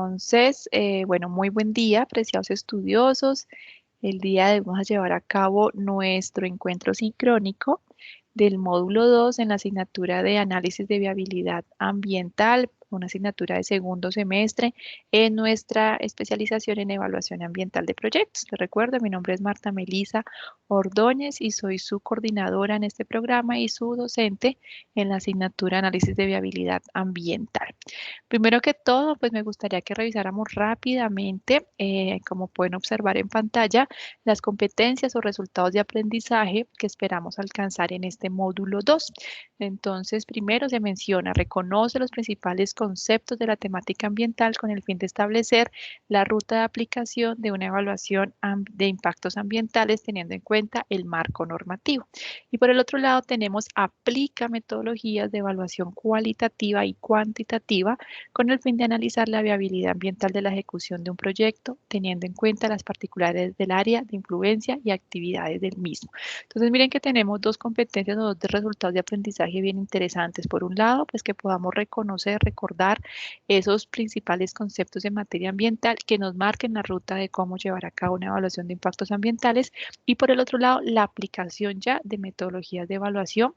Entonces, bueno, muy buen día, apreciados estudiosos. El día de hoy vamos a llevar a cabo nuestro encuentro sincrónico del módulo 2 en la asignatura de análisis de viabilidad ambiental, una asignatura de segundo semestre en nuestra especialización en evaluación ambiental de proyectos. Les recuerdo, mi nombre es Marta Melisa Ordóñez y soy su coordinadora en este programa y su docente en la asignatura de análisis de viabilidad ambiental. Primero que todo, pues me gustaría que revisáramos rápidamente, como pueden observar en pantalla, las competencias o resultados de aprendizaje que esperamos alcanzar en este módulo 2. Entonces, primero se menciona, reconoce los principales conceptos de la temática ambiental con el fin de establecer la ruta de aplicación de una evaluación de impactos ambientales teniendo en cuenta el marco normativo. Y por el otro lado tenemos aplica metodologías de evaluación cualitativa y cuantitativa con el fin de analizar la viabilidad ambiental de la ejecución de un proyecto, teniendo en cuenta las particularidades del área de influencia y actividades del mismo. Entonces, miren que tenemos dos competencias o dos resultados de aprendizaje bien interesantes. Por un lado, pues que podamos reconocer, recordar esos principales conceptos en materia ambiental que nos marquen la ruta de cómo llevar a cabo una evaluación de impactos ambientales. Y por el otro lado, la aplicación ya de metodologías de evaluación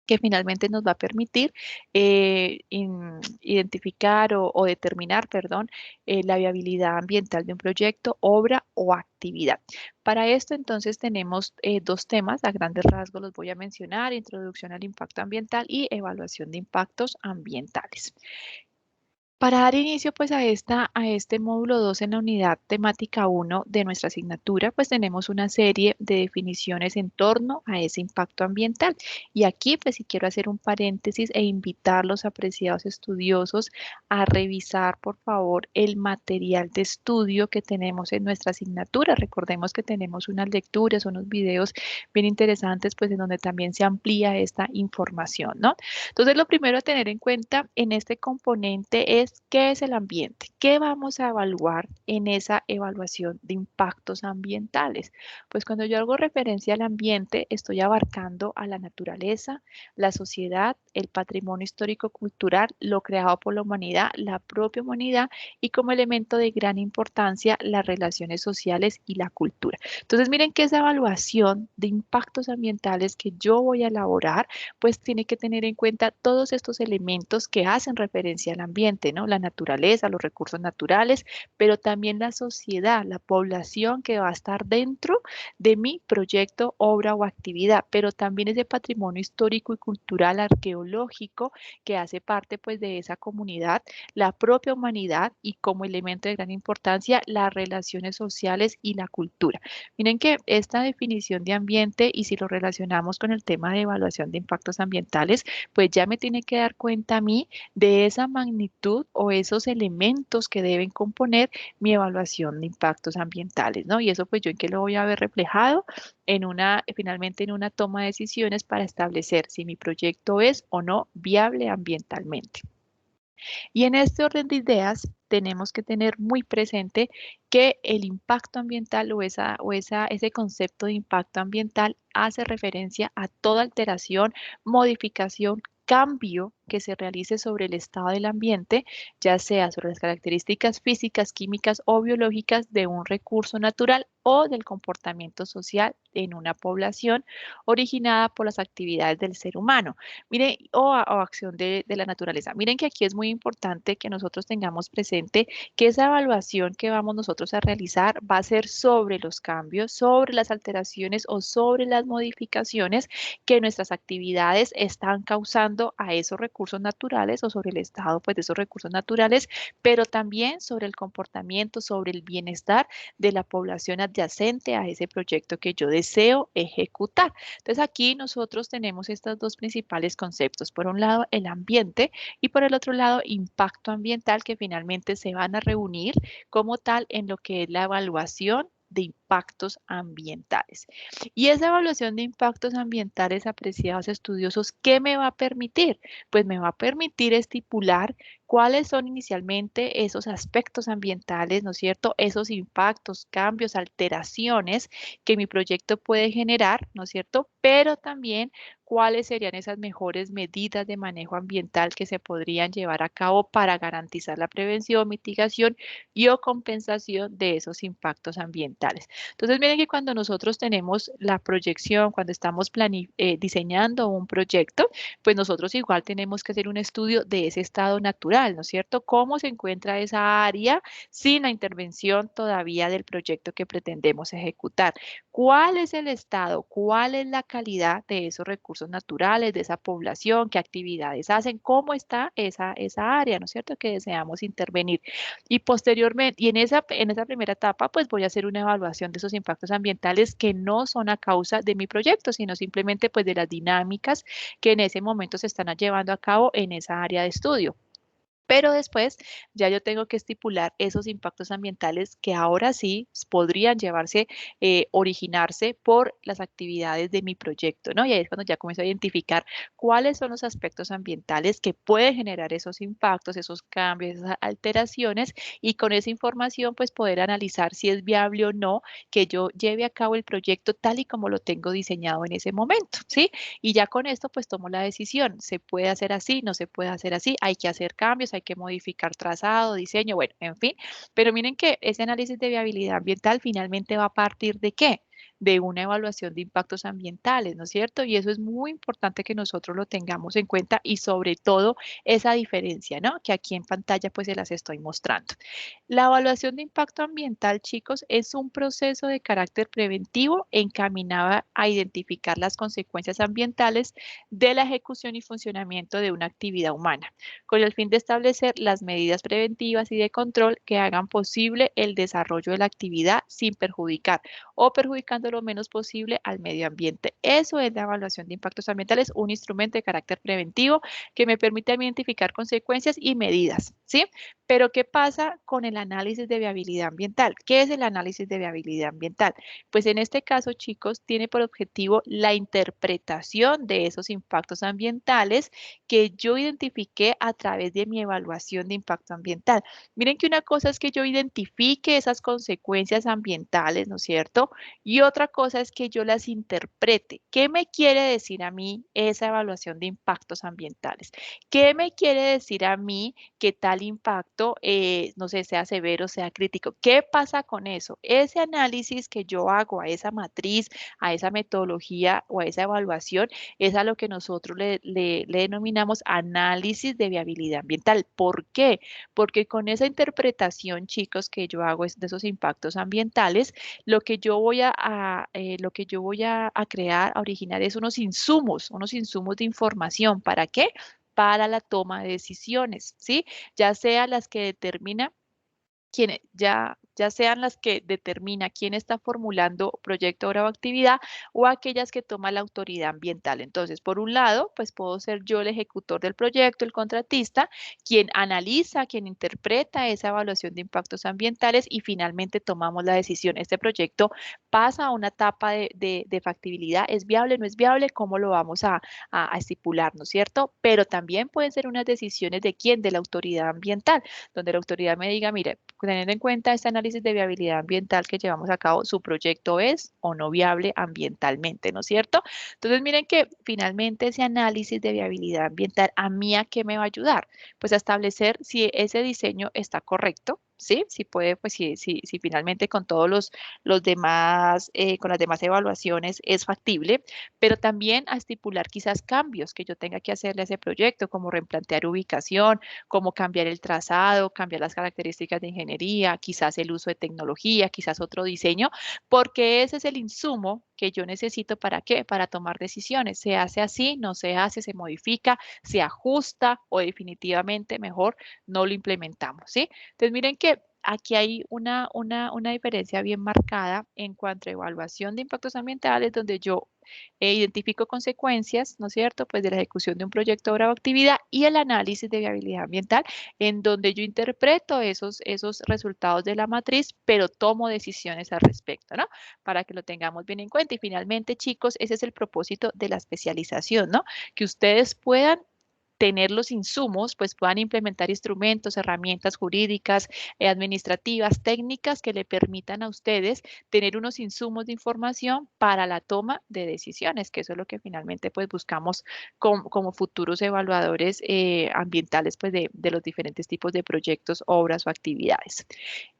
que finalmente nos va a permitir identificar o determinar, perdón, la viabilidad ambiental de un proyecto, obra o actividad. Para esto entonces tenemos dos temas, a grandes rasgos los voy a mencionar, introducción al impacto ambiental y evaluación de impactos ambientales. Para dar inicio pues a este módulo 2 en la unidad temática 1 de nuestra asignatura, pues tenemos una serie de definiciones en torno a ese impacto ambiental. Y aquí pues sí quiero hacer un paréntesis e invitar a los apreciados estudiosos a revisar por favor el material de estudio que tenemos en nuestra asignatura. Recordemos que tenemos unas lecturas, unos videos bien interesantes pues en donde también se amplía esta información, ¿no? Entonces, lo primero a tener en cuenta en este componente es qué es el ambiente, qué vamos a evaluar en esa evaluación de impactos ambientales. Pues cuando yo hago referencia al ambiente, estoy abarcando a la naturaleza, la sociedad, el patrimonio histórico-cultural, lo creado por la humanidad, la propia humanidad y como elemento de gran importancia las relaciones sociales y la cultura. Entonces, miren que esa evaluación de impactos ambientales que yo voy a elaborar pues tiene que tener en cuenta todos estos elementos que hacen referencia al ambiente, ¿no? La naturaleza, los recursos naturales, pero también la sociedad, la población que va a estar dentro de mi proyecto, obra o actividad, pero también ese patrimonio histórico y cultural arqueológico que hace parte pues de esa comunidad, la propia humanidad y como elemento de gran importancia las relaciones sociales y la cultura. Miren que esta definición de ambiente y si lo relacionamos con el tema de evaluación de impactos ambientales, pues ya me tiene que dar cuenta a mí de esa magnitud o esos elementos que deben componer mi evaluación de impactos ambientales, ¿no? Y eso pues yo en qué lo voy a ver reflejado en finalmente en una toma de decisiones para establecer si mi proyecto es o no viable ambientalmente. Y en este orden de ideas, tenemos que tener muy presente que el impacto ambiental ese concepto de impacto ambiental hace referencia a toda alteración, modificación, cambio que se realice sobre el estado del ambiente, ya sea sobre las características físicas, químicas o biológicas de un recurso natural o del comportamiento social en una población originada por las actividades del ser humano. Miren, o acción de la naturaleza. Miren que aquí es muy importante que nosotros tengamos presente que esa evaluación que vamos nosotros a realizar va a ser sobre los cambios, sobre las alteraciones o sobre las modificaciones que nuestras actividades están causando a esos recursos naturales o sobre el estado pues, de esos recursos naturales, pero también sobre el comportamiento, sobre el bienestar de la población adyacente a ese proyecto que yo deseo ejecutar. Entonces aquí nosotros tenemos estos dos principales conceptos. Por un lado, el ambiente y por el otro lado, impacto ambiental que finalmente se van a reunir como tal en lo que es la evaluación de impacto impactos ambientales. Y esa evaluación de impactos ambientales, apreciados estudiosos, ¿qué me va a permitir? Pues me va a permitir estipular cuáles son inicialmente esos aspectos ambientales, ¿no es cierto? Esos impactos, cambios, alteraciones que mi proyecto puede generar, ¿no es cierto? Pero también cuáles serían esas mejores medidas de manejo ambiental que se podrían llevar a cabo para garantizar la prevención, mitigación y o compensación de esos impactos ambientales. Entonces, miren que cuando nosotros tenemos la proyección, cuando estamos diseñando un proyecto, pues nosotros igual tenemos que hacer un estudio de ese estado natural, ¿no es cierto? ¿Cómo se encuentra esa área sin la intervención todavía del proyecto que pretendemos ejecutar? ¿Cuál es el estado? ¿Cuál es la calidad de esos recursos naturales, de esa población? ¿Qué actividades hacen? ¿Cómo está esa área, ¿no es cierto? Que deseamos intervenir. Y posteriormente, y en esa primera etapa, pues voy a hacer una evaluación de esos impactos ambientales que no son a causa de mi proyecto, sino simplemente pues de las dinámicas que en ese momento se están llevando a cabo en esa área de estudio. Pero después ya yo tengo que estipular esos impactos ambientales que ahora sí podrían llevarse, originarse por las actividades de mi proyecto, ¿no? Y ahí es cuando ya comienzo a identificar cuáles son los aspectos ambientales que pueden generar esos impactos, esos cambios, esas alteraciones, y con esa información pues poder analizar si es viable o no que yo lleve a cabo el proyecto tal y como lo tengo diseñado en ese momento, ¿sí? Y ya con esto pues tomo la decisión, se puede hacer así, no se puede hacer así, hay que hacer cambios, hay que modificar trazado, diseño, bueno, en fin. Pero miren que ese análisis de viabilidad ambiental finalmente va a partir ¿de qué? De una evaluación de impactos ambientales, ¿no es cierto? Y eso es muy importante que nosotros lo tengamos en cuenta y sobre todo esa diferencia, ¿no? Que aquí en pantalla pues se las estoy mostrando. La evaluación de impacto ambiental, chicos, es un proceso de carácter preventivo encaminado a identificar las consecuencias ambientales de la ejecución y funcionamiento de una actividad humana, con el fin de establecer las medidas preventivas y de control que hagan posible el desarrollo de la actividad sin perjudicar o perjudicando lo menos posible al medio ambiente. Eso es la evaluación de impactos ambientales, un instrumento de carácter preventivo que me permite identificar consecuencias y medidas, ¿sí? Pero ¿qué pasa con el análisis de viabilidad ambiental? ¿Qué es el análisis de viabilidad ambiental? Pues en este caso, chicos, tiene por objetivo la interpretación de esos impactos ambientales que yo identifiqué a través de mi evaluación de impacto ambiental. Miren que una cosa es que yo identifique esas consecuencias ambientales, ¿no es cierto? Y otra cosa es que yo las interprete. ¿Qué me quiere decir a mí esa evaluación de impactos ambientales? ¿Qué me quiere decir a mí que tal impacto, no sé, sea severo, sea crítico? ¿Qué pasa con eso? Ese análisis que yo hago a esa matriz, a esa metodología o a esa evaluación, es a lo que nosotros le denominamos análisis de viabilidad ambiental. ¿Por qué? Porque con esa interpretación, chicos, que yo hago de esos impactos ambientales, lo que yo voy a crear, a originar es unos insumos de información. ¿Para qué? Para la toma de decisiones, ¿sí? Ya sea las que determina ya sean las que determina quién está formulando proyecto, obra o actividad, o aquellas que toma la autoridad ambiental. Entonces, por un lado, pues puedo ser yo el ejecutor del proyecto, el contratista, quien analiza, quien interpreta esa evaluación de impactos ambientales y finalmente tomamos la decisión. Este proyecto pasa a una etapa de factibilidad, ¿es viable, no es viable? ¿Cómo lo vamos a estipular, no es cierto? Pero también pueden ser unas decisiones de quién, de la autoridad ambiental, donde la autoridad me diga, mire, teniendo en cuenta este análisis de viabilidad ambiental que llevamos a cabo, su proyecto es o no viable ambientalmente, ¿no es cierto? Entonces, miren que finalmente ese análisis de viabilidad ambiental, ¿a mí a qué me va a ayudar? Pues a establecer si ese diseño está correcto, ¿sí? Si puede, pues si finalmente con todos los demás, con las demás evaluaciones es factible, pero también a estipular quizás cambios que yo tenga que hacerle a ese proyecto, como replantear ubicación, como cambiar el trazado, cambiar las características de ingeniería, quizás el uso de tecnología, quizás otro diseño, porque ese es el insumo que yo necesito ¿para qué? Para tomar decisiones. Se hace así, no se hace, se modifica, se ajusta o definitivamente mejor no lo implementamos, ¿sí? Entonces miren que aquí hay una diferencia bien marcada en cuanto a evaluación de impactos ambientales, donde yo identifico consecuencias, ¿no es cierto?, pues de la ejecución de un proyecto, obra o actividad, y el análisis de viabilidad ambiental, en donde yo interpreto esos resultados de la matriz, pero tomo decisiones al respecto, ¿no? Para que lo tengamos bien en cuenta. Y finalmente, chicos, ese es el propósito de la especialización, ¿no? Que ustedes puedan tener los insumos, pues puedan implementar instrumentos, herramientas jurídicas, administrativas, técnicas que le permitan a ustedes tener unos insumos de información para la toma de decisiones, que eso es lo que finalmente pues buscamos como futuros evaluadores ambientales pues de los diferentes tipos de proyectos, obras o actividades.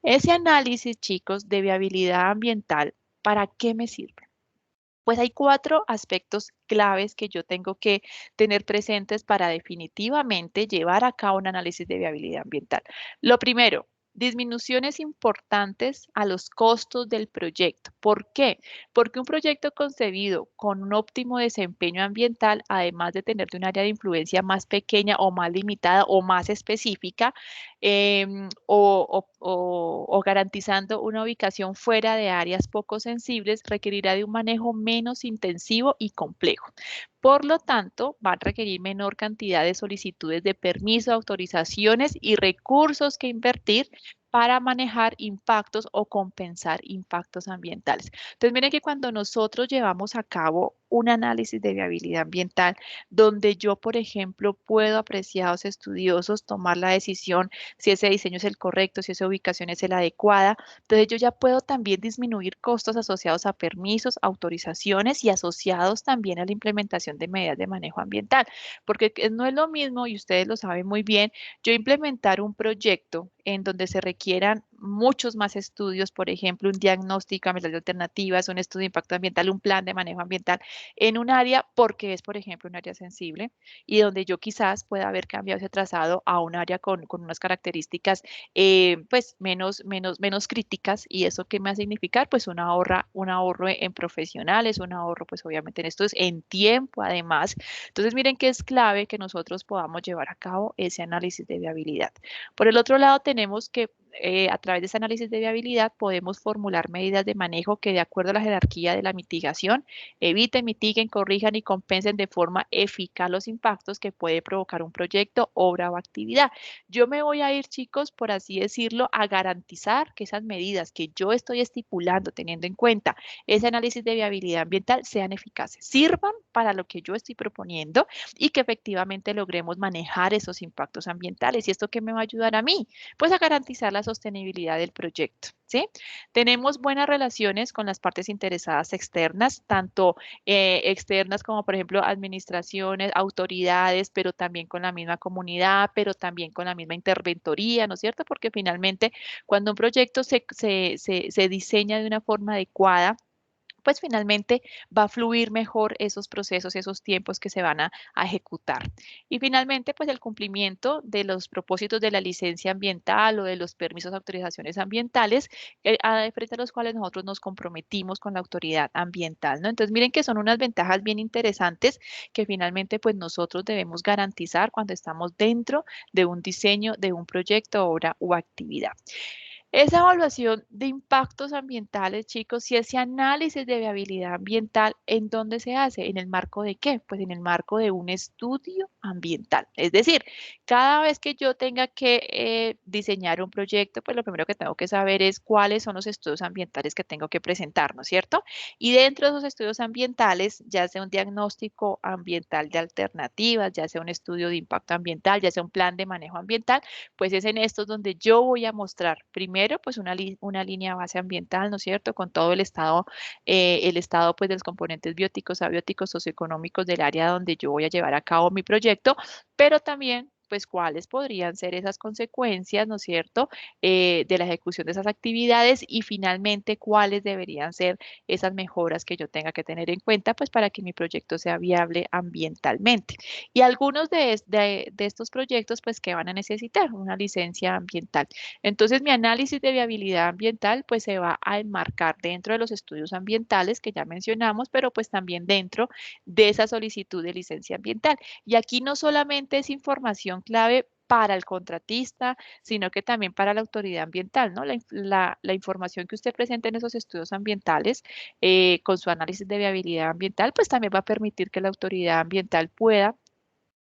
Ese análisis, chicos, de viabilidad ambiental, ¿para qué me sirve? Pues hay 4 aspectos claves que yo tengo que tener presentes para definitivamente llevar a cabo un análisis de viabilidad ambiental. Lo primero, disminuciones importantes a los costos del proyecto. ¿Por qué? Porque un proyecto concebido con un óptimo desempeño ambiental, además de tener un área de influencia más pequeña o más limitada o más específica, o garantizando una ubicación fuera de áreas poco sensibles, requerirá de un manejo menos intensivo y complejo. Por lo tanto, va a requerir menor cantidad de solicitudes de permiso, autorizaciones y recursos que invertir para manejar impactos o compensar impactos ambientales. Entonces, miren que cuando nosotros llevamos a cabo un análisis de viabilidad ambiental, donde yo, por ejemplo, puedo apreciar a los estudiosos tomar la decisión si ese diseño es el correcto, si esa ubicación es la adecuada. Entonces yo ya puedo también disminuir costos asociados a permisos, autorizaciones y asociados también a la implementación de medidas de manejo ambiental, porque no es lo mismo, y ustedes lo saben muy bien, yo implementar un proyecto en donde se requieran muchos más estudios, por ejemplo, un diagnóstico ambiental de alternativas, un estudio de impacto ambiental, un plan de manejo ambiental en un área, porque es, por ejemplo, un área sensible y donde yo quizás pueda haber cambiado ese trazado a un área con unas características pues menos críticas. ¿Y eso qué me va a significar? Pues un ahorro en profesionales, un ahorro pues obviamente en esto es en tiempo además. Entonces miren que es clave que nosotros podamos llevar a cabo ese análisis de viabilidad. Por el otro lado tenemos que a través de ese análisis de viabilidad podemos formular medidas de manejo que de acuerdo a la jerarquía de la mitigación eviten, mitiguen, corrijan y compensen de forma eficaz los impactos que puede provocar un proyecto, obra o actividad. Yo me voy a ir, chicos, por así decirlo, a garantizar que esas medidas que yo estoy estipulando, teniendo en cuenta ese análisis de viabilidad ambiental, sean eficaces, sirvan para lo que yo estoy proponiendo y que efectivamente logremos manejar esos impactos ambientales. ¿Y esto qué me va a ayudar a mí? Pues a garantizar la sostenibilidad del proyecto, ¿sí? Tenemos buenas relaciones con las partes interesadas externas, tanto externas como por ejemplo administraciones, autoridades, pero también con la misma comunidad, pero también con la misma interventoría, ¿no es cierto? Porque finalmente cuando un proyecto se diseña de una forma adecuada, pues finalmente va a fluir mejor esos procesos, esos tiempos que se van a ejecutar. Y finalmente, pues el cumplimiento de los propósitos de la licencia ambiental o de los permisos de autorizaciones ambientales, frente a los cuales nosotros nos comprometimos con la autoridad ambiental, ¿no? Entonces, miren que son unas ventajas bien interesantes que finalmente, pues nosotros debemos garantizar cuando estamos dentro de un diseño, de un proyecto, obra o actividad. Esa evaluación de impactos ambientales, chicos, y ese análisis de viabilidad ambiental, ¿en dónde se hace? ¿En el marco de qué? Pues en el marco de un estudio ambiental. Es decir, cada vez que yo tenga que diseñar un proyecto, pues lo primero que tengo que saber es cuáles son los estudios ambientales que tengo que presentar, ¿no es cierto? Y dentro de esos estudios ambientales, ya sea un diagnóstico ambiental de alternativas, ya sea un estudio de impacto ambiental, ya sea un plan de manejo ambiental, pues es en estos donde yo voy a mostrar primero pues una línea base ambiental, ¿no es cierto? Con todo el estado pues de los componentes bióticos, abióticos, socioeconómicos del área donde yo voy a llevar a cabo mi proyecto, pero también pues cuáles podrían ser esas consecuencias, ¿no es cierto?, de la ejecución de esas actividades y finalmente cuáles deberían ser esas mejoras que yo tenga que tener en cuenta, pues para que mi proyecto sea viable ambientalmente. Y algunos de estos proyectos, pues, que van a necesitar una licencia ambiental. Entonces, mi análisis de viabilidad ambiental, pues, se va a enmarcar dentro de los estudios ambientales que ya mencionamos, pero pues también dentro de esa solicitud de licencia ambiental. Y aquí no solamente es información clave para el contratista, sino que también para la autoridad ambiental, ¿no? La información que usted presente en esos estudios ambientales, con su análisis de viabilidad ambiental, pues también va a permitir que la autoridad ambiental pueda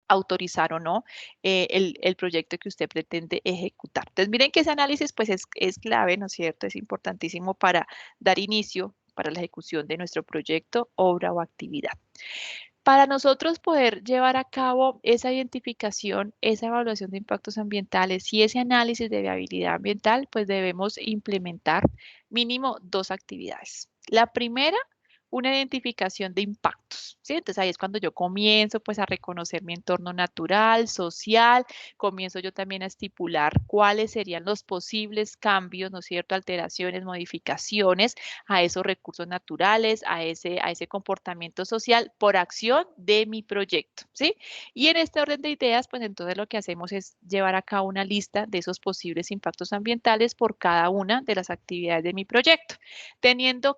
autorizar o no el proyecto que usted pretende ejecutar. Entonces, miren que ese análisis pues es clave, ¿no es cierto? Es importantísimo para dar inicio para la ejecución de nuestro proyecto, obra o actividad. Para nosotros poder llevar a cabo esa identificación, esa evaluación de impactos ambientales y ese análisis de viabilidad ambiental, pues debemos implementar mínimo dos actividades. La primera, una identificación de impactos, ¿sí? Entonces ahí es cuando yo comienzo pues a reconocer mi entorno natural, social, comienzo yo también a estipular cuáles serían los posibles cambios, ¿no es cierto? Alteraciones, modificaciones a esos recursos naturales, a ese comportamiento social por acción de mi proyecto, ¿sí? Y en este orden de ideas, pues entonces lo que hacemos es llevar a cabo una lista de esos posibles impactos ambientales por cada una de las actividades de mi proyecto, teniendo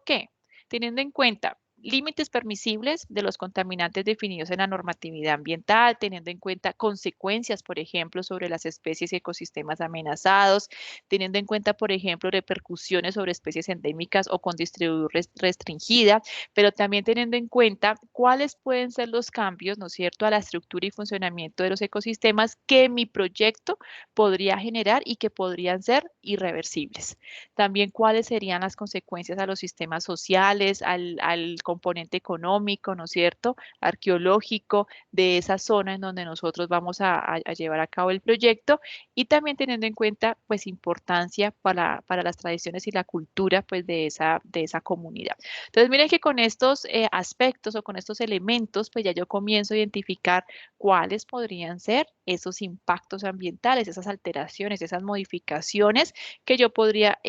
en cuenta límites permisibles de los contaminantes definidos en la normatividad ambiental, teniendo en cuenta consecuencias, por ejemplo, sobre las especies y ecosistemas amenazados, teniendo en cuenta, por ejemplo, repercusiones sobre especies endémicas o con distribución restringida, pero también teniendo en cuenta cuáles pueden ser los cambios, ¿no es cierto?, a la estructura y funcionamiento de los ecosistemas que mi proyecto podría generar y que podrían ser irreversibles. También cuáles serían las consecuencias a los sistemas sociales, al componente económico, ¿no es cierto?, arqueológico de esa zona en donde nosotros vamos a llevar a cabo el proyecto, y también teniendo en cuenta pues importancia para las tradiciones y la cultura pues de esa comunidad. Entonces miren que con estos aspectos o con estos elementos pues ya yo comienzo a identificar cuáles podrían ser esos impactos ambientales, esas alteraciones, esas modificaciones que yo podría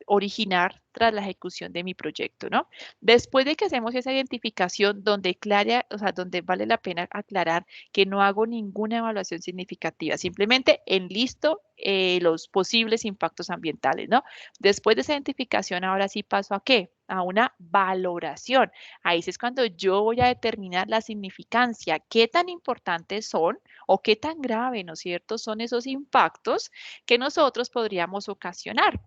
originar tras la ejecución de mi proyecto, ¿no? Después de que hacemos esa identificación o sea, donde vale la pena aclarar que no hago ninguna evaluación significativa, simplemente enlisto los posibles impactos ambientales, ¿no? Después de esa identificación, ahora sí paso a ¿qué? A una valoración. Ahí sí es cuando yo voy a determinar la significancia, qué tan importantes son o qué tan grave, ¿no es cierto?, son esos impactos que nosotros podríamos ocasionar.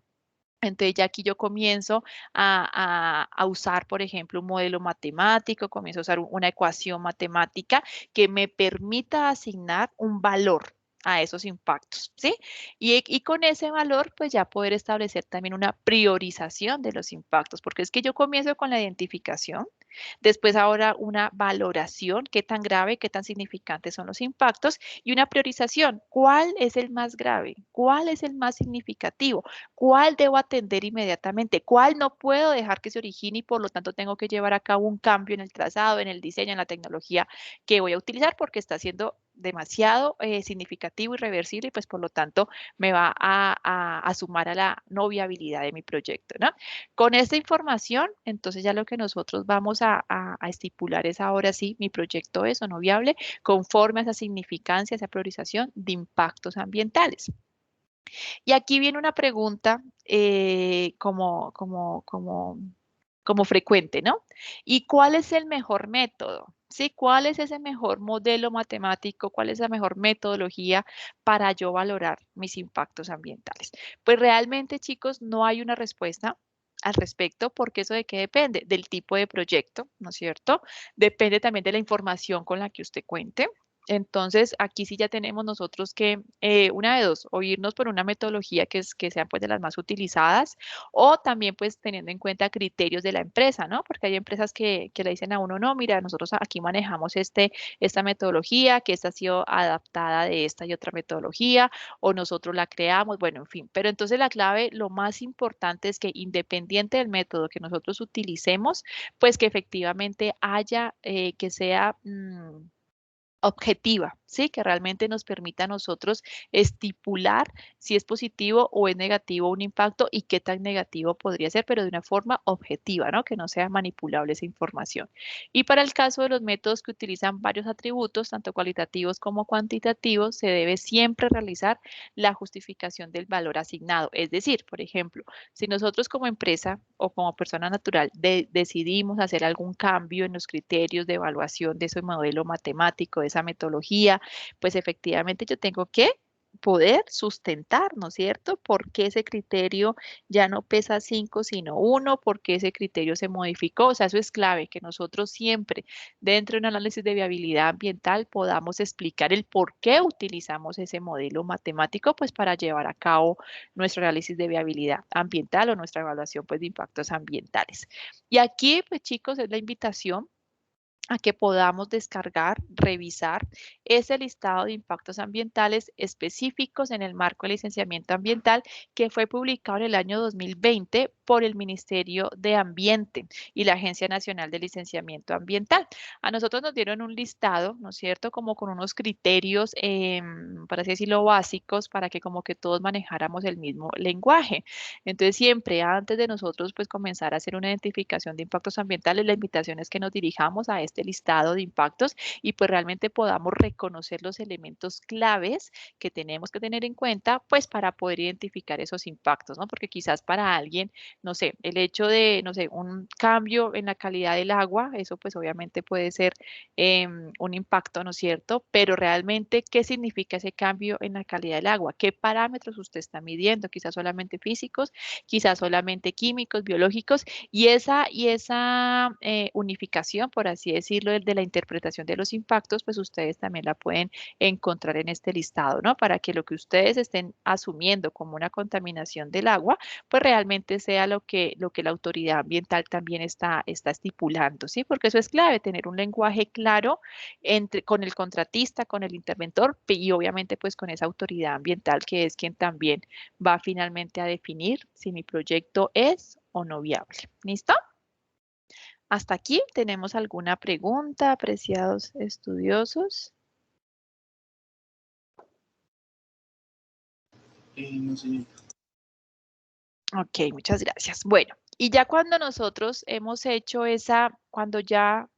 Entonces ya aquí yo comienzo a usar, por ejemplo, un modelo matemático, comienzo a usar una ecuación matemática que me permita asignar un valor a esos impactos, ¿sí? Y con ese valor, pues ya poder establecer también una priorización de los impactos, porque es que yo comienzo con la identificación, después ahora una valoración, qué tan grave, qué tan significantes son los impactos, y una priorización, ¿cuál es el más grave? ¿Cuál es el más significativo? ¿Cuál debo atender inmediatamente? ¿Cuál no puedo dejar que se origine y por lo tanto tengo que llevar a cabo un cambio en el trazado, en el diseño, en la tecnología que voy a utilizar porque está siendo demasiado significativo y reversible y pues por lo tanto me va a sumar a la no viabilidad de mi proyecto, ¿no? Con esta información, entonces ya lo que nosotros vamos a estipular es ahora sí, mi proyecto es o no viable conforme a esa significancia, esa priorización de impactos ambientales. Y aquí viene una pregunta como frecuente, ¿no? ¿Y cuál es el mejor método? ¿Sí? ¿Cuál es ese mejor modelo matemático? ¿Cuál es la mejor metodología para yo valorar mis impactos ambientales? Pues realmente, chicos, no hay una respuesta al respecto, porque eso de qué depende, del tipo de proyecto, ¿no es cierto? Depende también de la información con la que usted cuente. Entonces, aquí sí ya tenemos nosotros que, una de dos, o irnos por una metodología que sea pues de las más utilizadas, o también pues teniendo en cuenta criterios de la empresa, ¿no? Porque hay empresas que le dicen a uno, no, mira, nosotros aquí manejamos esta metodología, que esta ha sido adaptada de esta y otra metodología, o nosotros la creamos, bueno, en fin. Pero entonces la clave, lo más importante es que independiente del método que nosotros utilicemos, pues que efectivamente haya, que sea objetiva, ¿sí? Que realmente nos permita a nosotros estipular si es positivo o es negativo un impacto y qué tan negativo podría ser, pero de una forma objetiva, ¿no? Que no sea manipulable esa información. Y para el caso de los métodos que utilizan varios atributos, tanto cualitativos como cuantitativos, se debe siempre realizar la justificación del valor asignado. Es decir, por ejemplo, si nosotros como empresa o como persona natural decidimos hacer algún cambio en los criterios de evaluación de ese modelo matemático, de esa metodología, pues efectivamente yo tengo que poder sustentar, ¿no es cierto? ¿Por qué ese criterio ya no pesa 5 sino 1? ¿Por qué ese criterio se modificó? O sea, eso es clave, que nosotros siempre dentro de un análisis de viabilidad ambiental podamos explicar el por qué utilizamos ese modelo matemático, pues para llevar a cabo nuestro análisis de viabilidad ambiental o nuestra evaluación pues de impactos ambientales. Y aquí, pues chicos, es la invitación a que podamos descargar, revisar ese listado de impactos ambientales específicos en el marco de licenciamiento ambiental que fue publicado en el año 2020 por el Ministerio de Ambiente y la Agencia Nacional de Licenciamiento Ambiental. A nosotros nos dieron un listado, ¿no es cierto?, como con unos criterios, para así decirlo, básicos para que como que todos manejáramos el mismo lenguaje. Entonces, siempre antes de nosotros pues comenzar a hacer una identificación de impactos ambientales, la invitación es que nos dirijamos a este listado de impactos y pues realmente podamos reconocer los elementos claves que tenemos que tener en cuenta pues para poder identificar esos impactos, ¿no? Porque quizás para alguien, no sé, el hecho de, no sé, un cambio en la calidad del agua, eso pues obviamente puede ser un impacto, ¿no es cierto? Pero realmente, ¿qué significa ese cambio en la calidad del agua? ¿Qué parámetros usted está midiendo? Quizás solamente físicos, quizás solamente químicos, biológicos, y esa unificación, por así decirlo, de la interpretación de los impactos, pues ustedes también la pueden encontrar en este listado, ¿no? Para que lo que ustedes estén asumiendo como una contaminación del agua, pues realmente sea lo que la autoridad ambiental también está estipulando, ¿sí? Porque eso es clave, tener un lenguaje claro con el contratista, con el interventor y obviamente pues con esa autoridad ambiental que es quien también va finalmente a definir si mi proyecto es o no viable. ¿Listo? Hasta aquí, ¿tenemos alguna pregunta, apreciados estudiosos? No, señorita. Ok, muchas gracias. Bueno, y ya cuando nosotros hemos hecho cuando ya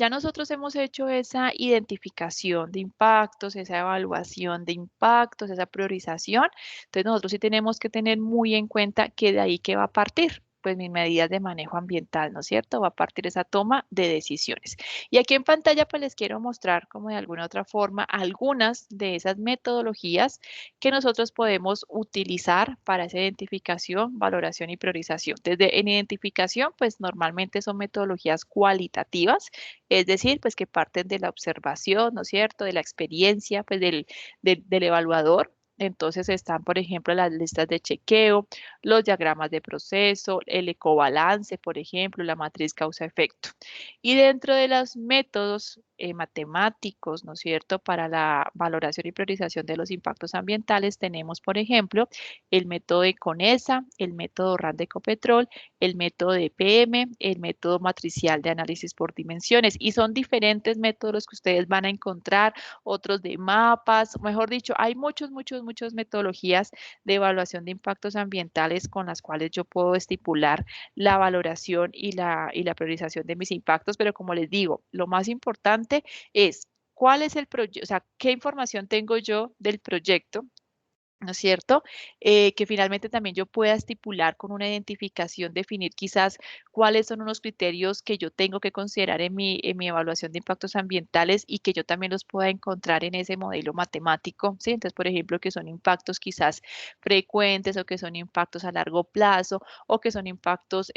nosotros hemos hecho esa identificación de impactos, esa evaluación de impactos, esa priorización, entonces nosotros sí tenemos que tener muy en cuenta que de ahí que va a partir, pues mis medidas de manejo ambiental, ¿no es cierto? Va a partir esa toma de decisiones. Y aquí en pantalla pues les quiero mostrar como de alguna otra forma algunas de esas metodologías que nosotros podemos utilizar para esa identificación, valoración y priorización. Desde en identificación, pues normalmente son metodologías cualitativas, es decir, pues que parten de la observación, ¿no es cierto?, de la experiencia, pues del evaluador. Entonces están, por ejemplo, las listas de chequeo, los diagramas de proceso, el ecobalance, por ejemplo, la matriz causa-efecto. Y dentro de los métodos matemáticos, ¿no es cierto?, para la valoración y priorización de los impactos ambientales, tenemos, por ejemplo, el método de CONESA, el método RAND de Ecopetrol, el método de PM, el método matricial de análisis por dimensiones. Y son diferentes métodos que ustedes van a encontrar, otros de mapas, mejor dicho, hay muchas metodologías de evaluación de impactos ambientales con las cuales yo puedo estipular la valoración y la priorización de mis impactos, pero como les digo, lo más importante es cuál es el proyecto, o sea, qué información tengo yo del proyecto, ¿no es cierto? Que finalmente también yo pueda estipular con una identificación, definir quizás cuáles son unos criterios que yo tengo que considerar en mi evaluación de impactos ambientales y que yo también los pueda encontrar en ese modelo matemático, ¿sí? Entonces, por ejemplo, que son impactos quizás frecuentes o que son impactos a largo plazo o que son impactos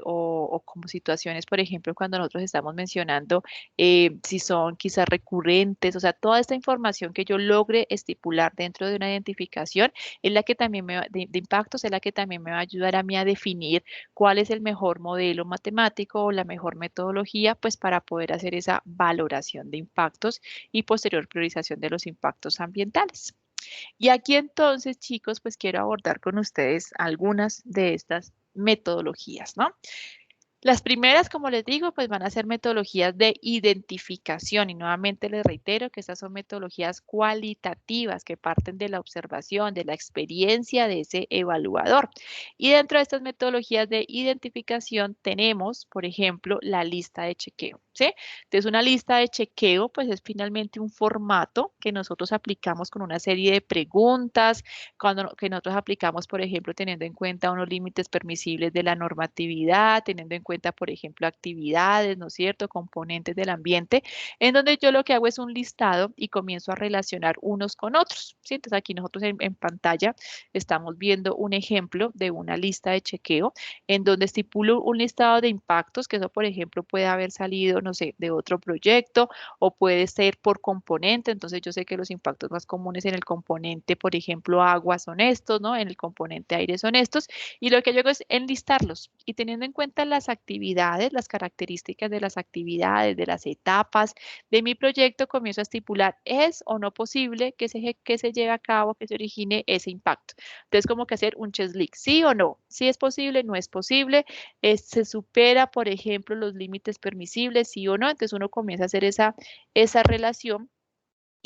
o como situaciones, por ejemplo, cuando nosotros estamos mencionando si son quizás recurrentes, o sea, toda esta información que yo logre estipular dentro de una identificación es la que también de impactos, es la que también me va a ayudar a mí a definir cuál es el mejor modelo matemático o la mejor metodología, pues para poder hacer esa valoración de impactos y posterior priorización de los impactos ambientales. Y aquí entonces, chicos, pues quiero abordar con ustedes algunas de estas metodologías, ¿no? Las primeras, como les digo, pues van a ser metodologías de identificación y nuevamente les reitero que estas son metodologías cualitativas que parten de la observación, de la experiencia de ese evaluador. Y dentro de estas metodologías de identificación tenemos, por ejemplo, la lista de chequeo. ¿sí? Entonces, una lista de chequeo, pues es finalmente un formato que nosotros aplicamos con una serie de preguntas, que nosotros aplicamos, por ejemplo, teniendo en cuenta unos límites permisibles de la normatividad, teniendo en cuenta, por ejemplo, actividades, ¿no es cierto?, componentes del ambiente, en donde yo lo que hago es un listado y comienzo a relacionar unos con otros, ¿sí? Entonces, aquí nosotros en pantalla estamos viendo un ejemplo de una lista de chequeo en donde estipulo un listado de impactos, que eso, por ejemplo, puede haber salido, no sé, de otro proyecto o puede ser por componente. Entonces, yo sé que los impactos más comunes en el componente, por ejemplo, agua son estos, ¿no? En el componente aire son estos. Y lo que yo hago es enlistarlos y teniendo en cuenta las actividades, las características de las actividades, de las etapas de mi proyecto, comienzo a estipular, ¿es o no posible que se lleve a cabo, que se origine ese impacto? Entonces, como que hacer un checklist, ¿sí o no? ¿Sí es posible? ¿No es posible? ¿Se supera, por ejemplo, los límites permisibles? ¿Sí o no? Entonces, uno comienza a hacer esa relación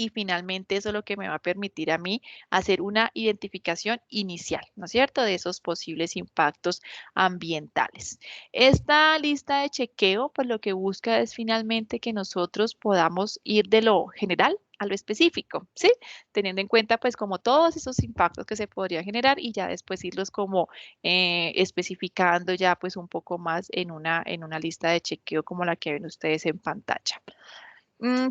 y finalmente eso es lo que me va a permitir a mí hacer una identificación inicial, ¿no es cierto?, de esos posibles impactos ambientales. Esta lista de chequeo, pues lo que busca es finalmente que nosotros podamos ir de lo general a lo específico, ¿sí? Teniendo en cuenta pues como todos esos impactos que se podrían generar y ya después irlos como especificando ya pues un poco más en una lista de chequeo como la que ven ustedes en pantalla.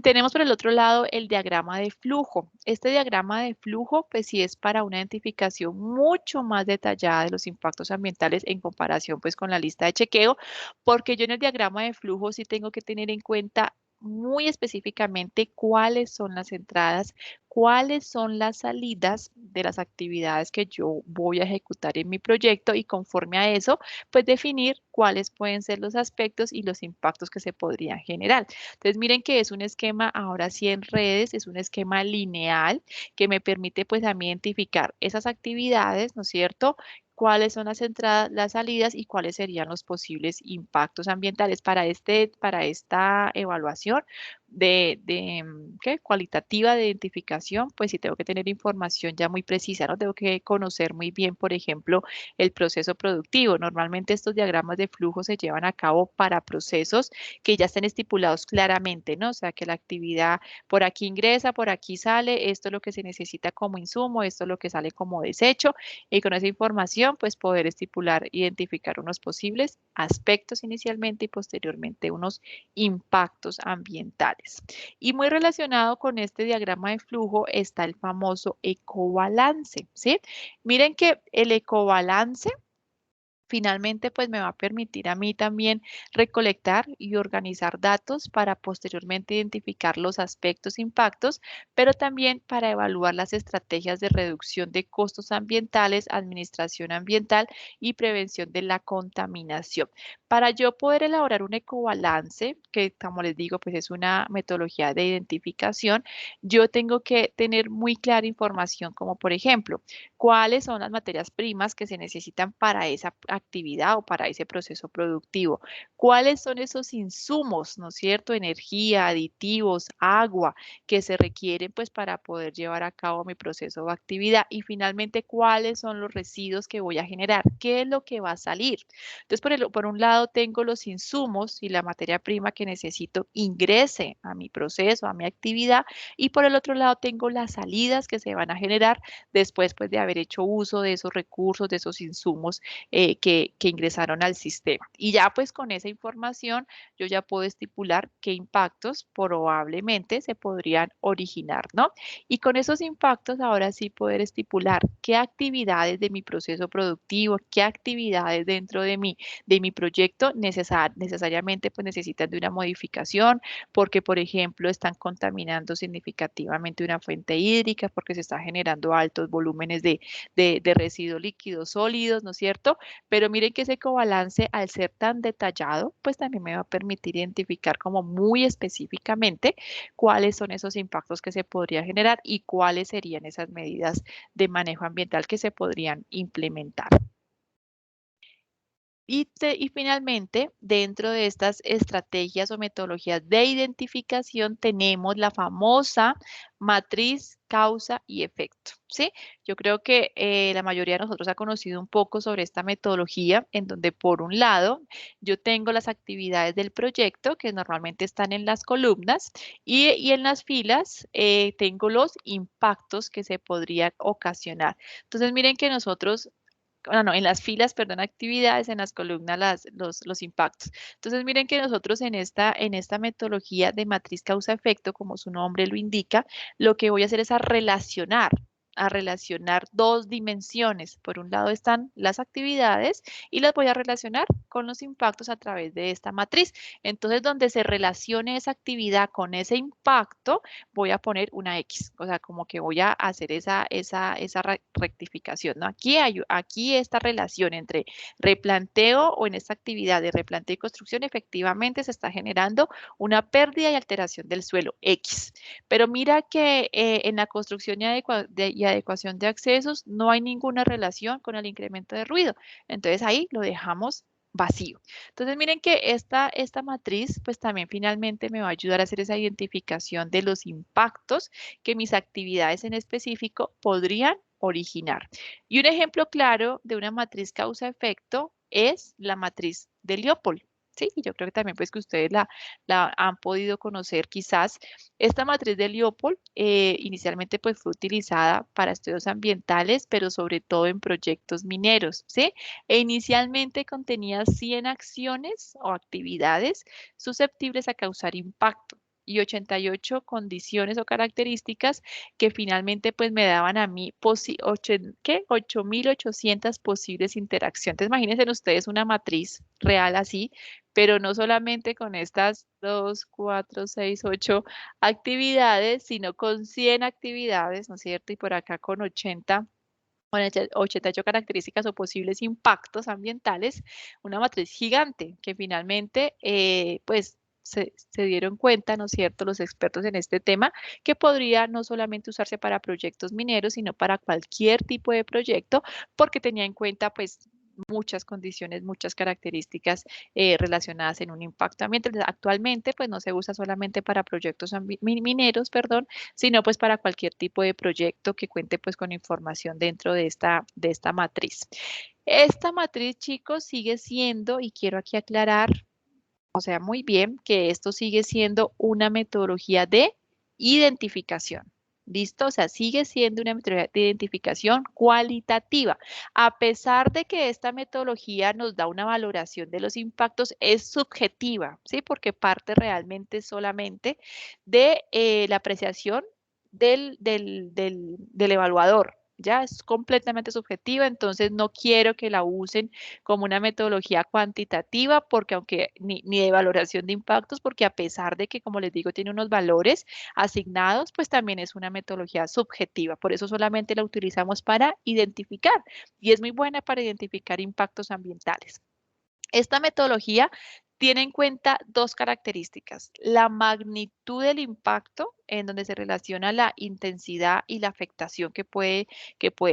Tenemos por el otro lado el diagrama de flujo. Este diagrama de flujo, pues sí es para una identificación mucho más detallada de los impactos ambientales en comparación pues con la lista de chequeo, porque yo en el diagrama de flujo sí tengo que tener en cuenta muy específicamente cuáles son las entradas, cuáles son las salidas de las actividades que yo voy a ejecutar en mi proyecto y conforme a eso, pues definir cuáles pueden ser los aspectos y los impactos que se podrían generar. Entonces, miren que es un esquema ahora sí en redes, es un esquema lineal que me permite pues a mí identificar esas actividades, ¿no es cierto? Cuáles son las entradas, las salidas y cuáles serían los posibles impactos ambientales para esta evaluación ¿qué? Cualitativa de identificación, pues sí tengo que tener información ya muy precisa, ¿no? Tengo que conocer muy bien, por ejemplo, el proceso productivo. Normalmente estos diagramas de flujo se llevan a cabo para procesos que ya estén estipulados claramente, ¿no? O sea, que la actividad por aquí ingresa, por aquí sale, esto es lo que se necesita como insumo, esto es lo que sale como desecho, y con esa información, pues poder estipular, identificar unos posibles aspectos inicialmente y posteriormente unos impactos ambientales. Y muy relacionado con este diagrama de flujo está el famoso ecobalance, ¿sí? Miren que el ecobalance finalmente, pues me va a permitir a mí también recolectar y organizar datos para posteriormente identificar los aspectos, impactos, pero también para evaluar las estrategias de reducción de costos ambientales, administración ambiental y prevención de la contaminación. Para yo poder elaborar un ecobalance, que como les digo, pues es una metodología de identificación, yo tengo que tener muy clara información, como por ejemplo, cuáles son las materias primas que se necesitan para esa actividad o para ese proceso productivo, cuáles son esos insumos, ¿no es cierto? Energía, aditivos, agua que se requieren pues para poder llevar a cabo mi proceso o actividad y finalmente cuáles son los residuos que voy a generar, qué es lo que va a salir. Entonces, por un lado tengo los insumos y la materia prima que necesito ingrese a mi proceso, a mi actividad y por el otro lado tengo las salidas que se van a generar después pues de haber hecho uso de esos recursos, de esos insumos que ingresaron al sistema. Y ya pues con esa información yo ya puedo estipular qué impactos probablemente se podrían originar, ¿no? Y con esos impactos ahora sí poder estipular qué actividades de mi proceso productivo, qué actividades dentro de mi proyecto necesariamente pues necesitan de una modificación porque, por ejemplo, están contaminando significativamente una fuente hídrica, porque se está generando altos volúmenes de residuos líquidos sólidos, ¿no es cierto? Pero miren que ese ecobalance, al ser tan detallado, pues también me va a permitir identificar como muy específicamente cuáles son esos impactos que se podría generar y cuáles serían esas medidas de manejo ambiental que se podrían implementar. Y finalmente, dentro de estas estrategias o metodologías de identificación, tenemos la famosa matriz causa y efecto, ¿sí? Yo creo que la mayoría de nosotros ha conocido un poco sobre esta metodología, en donde por un lado yo tengo las actividades del proyecto, que normalmente están en las columnas, y en las filas tengo los impactos que se podrían ocasionar. Entonces, miren que nosotros no, en las filas, perdón, actividades, en las columnas los impactos. Entonces, miren que nosotros en esta metodología de matriz causa-efecto, como su nombre lo indica, lo que voy a hacer es a relacionar dos dimensiones. Por un lado están las actividades y las voy a relacionar con los impactos a través de esta matriz. Entonces, donde se relacione esa actividad con ese impacto, voy a poner una X, o sea, como que voy a hacer esa rectificación, ¿no? Aquí esta relación entre replanteo o en esta actividad de replanteo y construcción, efectivamente se está generando una pérdida y alteración del suelo X. Pero mira que en la construcción y adecuación de accesos no hay ninguna relación con el incremento de ruido. Entonces ahí lo dejamos vacío. Entonces, miren que esta matriz, pues también finalmente me va a ayudar a hacer esa identificación de los impactos que mis actividades en específico podrían originar. Y un ejemplo claro de una matriz causa-efecto es la matriz de Leopold. Sí, y yo creo que también pues que ustedes la han podido conocer quizás. Esta matriz de Leopold inicialmente pues fue utilizada para estudios ambientales, pero sobre todo en proyectos mineros, ¿sí? E inicialmente contenía 100 acciones o actividades susceptibles a causar impacto y 88 condiciones o características que finalmente pues me daban a mí 8.800 posibles interacciones. Entonces, imagínense ustedes una matriz real así, pero no solamente con estas 2, 4, 6, 8 actividades, sino con 100 actividades, ¿no es cierto? Y por acá con 88 características o posibles impactos ambientales, una matriz gigante que finalmente, pues, se dieron cuenta, ¿no es cierto?, los expertos en este tema, que podría no solamente usarse para proyectos mineros, sino para cualquier tipo de proyecto, porque tenía en cuenta, pues, muchas condiciones, muchas características relacionadas en un impacto ambiental. Actualmente, pues, no se usa solamente para proyectos mineros, perdón, sino pues para cualquier tipo de proyecto que cuente pues con información dentro de esta matriz. Esta matriz, chicos, sigue siendo, y quiero aquí aclarar, o sea, muy bien, que esto sigue siendo una metodología de identificación. ¿Listo? O sea, sigue siendo una metodología de identificación cualitativa. A pesar de que esta metodología nos da una valoración de los impactos, es subjetiva, ¿sí? Porque parte realmente solamente de la apreciación del evaluador. Ya es completamente subjetiva, entonces no quiero que la usen como una metodología cuantitativa, porque aunque ni de valoración de impactos, porque a pesar de que, como les digo, tiene unos valores asignados, pues también es una metodología subjetiva. Por eso solamente la utilizamos para identificar y es muy buena para identificar impactos ambientales. Esta metodología tiene en cuenta dos características: la magnitud del impacto, en donde se relaciona la intensidad y la afectación que puede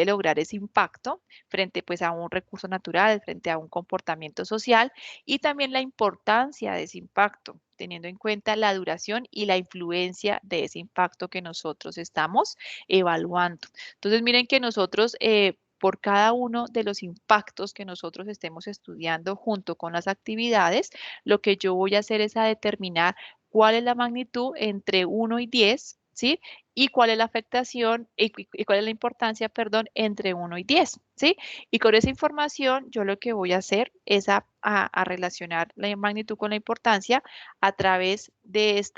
lograr ese impacto frente pues, a un recurso natural, frente a un comportamiento social, y también la importancia de ese impacto, teniendo en cuenta la duración y la influencia de ese impacto que nosotros estamos evaluando. Entonces, miren que nosotros por cada uno de los impactos que nosotros estemos estudiando junto con las actividades, lo que yo voy a hacer es a determinar cuál es la magnitud entre 1 y 10, ¿sí? Y cuál es la afectación y cuál es la importancia, perdón, entre 1 y 10, ¿sí? Y con esa información, yo lo que voy a hacer es a relacionar la magnitud con la importancia a través pues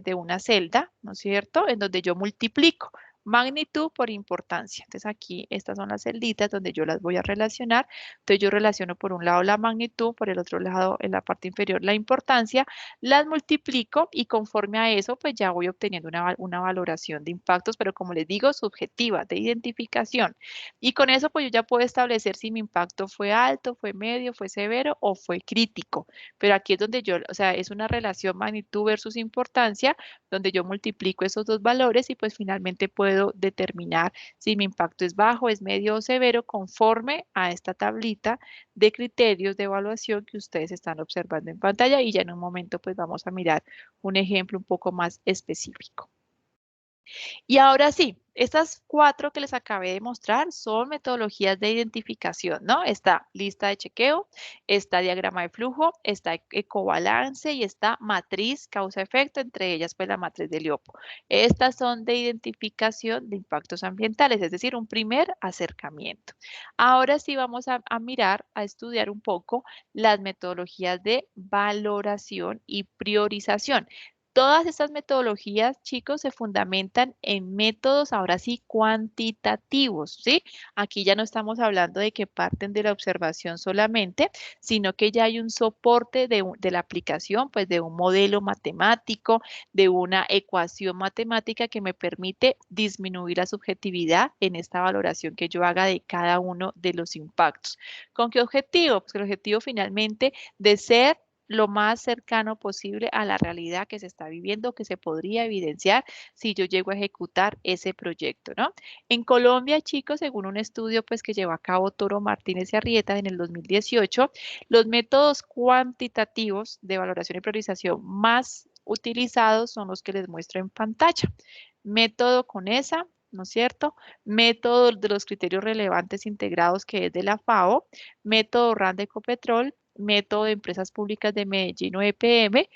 de una celda, ¿no es cierto? En donde yo multiplico magnitud por importancia. Entonces aquí estas son las celditas donde yo las voy a relacionar. Entonces yo relaciono por un lado la magnitud, por el otro lado en la parte inferior la importancia, las multiplico y conforme a eso pues ya voy obteniendo una valoración de impactos, pero como les digo, subjetiva, de identificación. Y con eso pues yo ya puedo establecer si mi impacto fue alto, fue medio, fue severo o fue crítico. Pero aquí es donde yo, o sea, es una relación magnitud versus importancia, donde yo multiplico esos dos valores y pues finalmente puedo determinar si mi impacto es bajo, es medio o severo conforme a esta tablita de criterios de evaluación que ustedes están observando en pantalla y ya en un momento pues vamos a mirar un ejemplo un poco más específico. Y ahora sí, estas cuatro que les acabé de mostrar son metodologías de identificación, ¿no? Está lista de chequeo, está diagrama de flujo, está ecobalance y está matriz causa-efecto, entre ellas pues la matriz de Liopo. Estas son de identificación de impactos ambientales, es decir, un primer acercamiento. Ahora sí vamos a mirar, a estudiar un poco las metodologías de valoración y priorización. Todas estas metodologías, chicos, se fundamentan en métodos, ahora sí, cuantitativos, ¿sí? Aquí ya no estamos hablando de que parten de la observación solamente, sino que ya hay un soporte de la aplicación, pues de un modelo matemático, de una ecuación matemática que me permite disminuir la subjetividad en esta valoración que yo haga de cada uno de los impactos. ¿Con qué objetivo? Pues el objetivo finalmente de ser lo más cercano posible a la realidad que se está viviendo, que se podría evidenciar si yo llego a ejecutar ese proyecto, ¿no? En Colombia, chicos, según un estudio pues que llevó a cabo Toro Martínez y Arrieta en el 2018, los métodos cuantitativos de valoración y priorización más utilizados son los que les muestro en pantalla. Método CONESA, ¿no es cierto? Método de los criterios relevantes integrados que es de la FAO, método RAN de Ecopetrol, método de empresas públicas de Medellín o EPM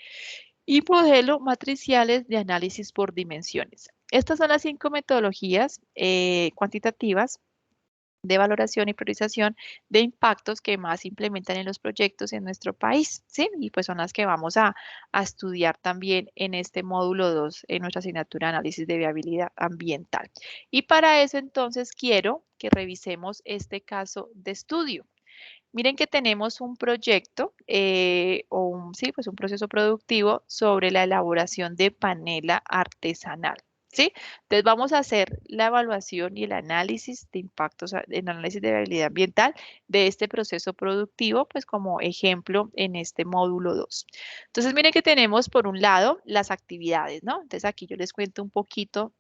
y modelo matriciales de análisis por dimensiones. Estas son las 5 metodologías cuantitativas de valoración y priorización de impactos que más se implementan en los proyectos en nuestro país, ¿sí? Y pues son las que vamos a estudiar también en este módulo 2 en nuestra asignatura de análisis de viabilidad ambiental. Y para eso entonces quiero que revisemos este caso de estudio. Miren que tenemos un proyecto sí, pues un proceso productivo sobre la elaboración de panela artesanal. ¿Sí? Entonces vamos a hacer la evaluación y el análisis de impactos, el análisis de viabilidad ambiental de este proceso productivo, pues como ejemplo en este módulo 2. Entonces miren que tenemos por un lado las actividades, ¿no? Entonces aquí yo les cuento un poquito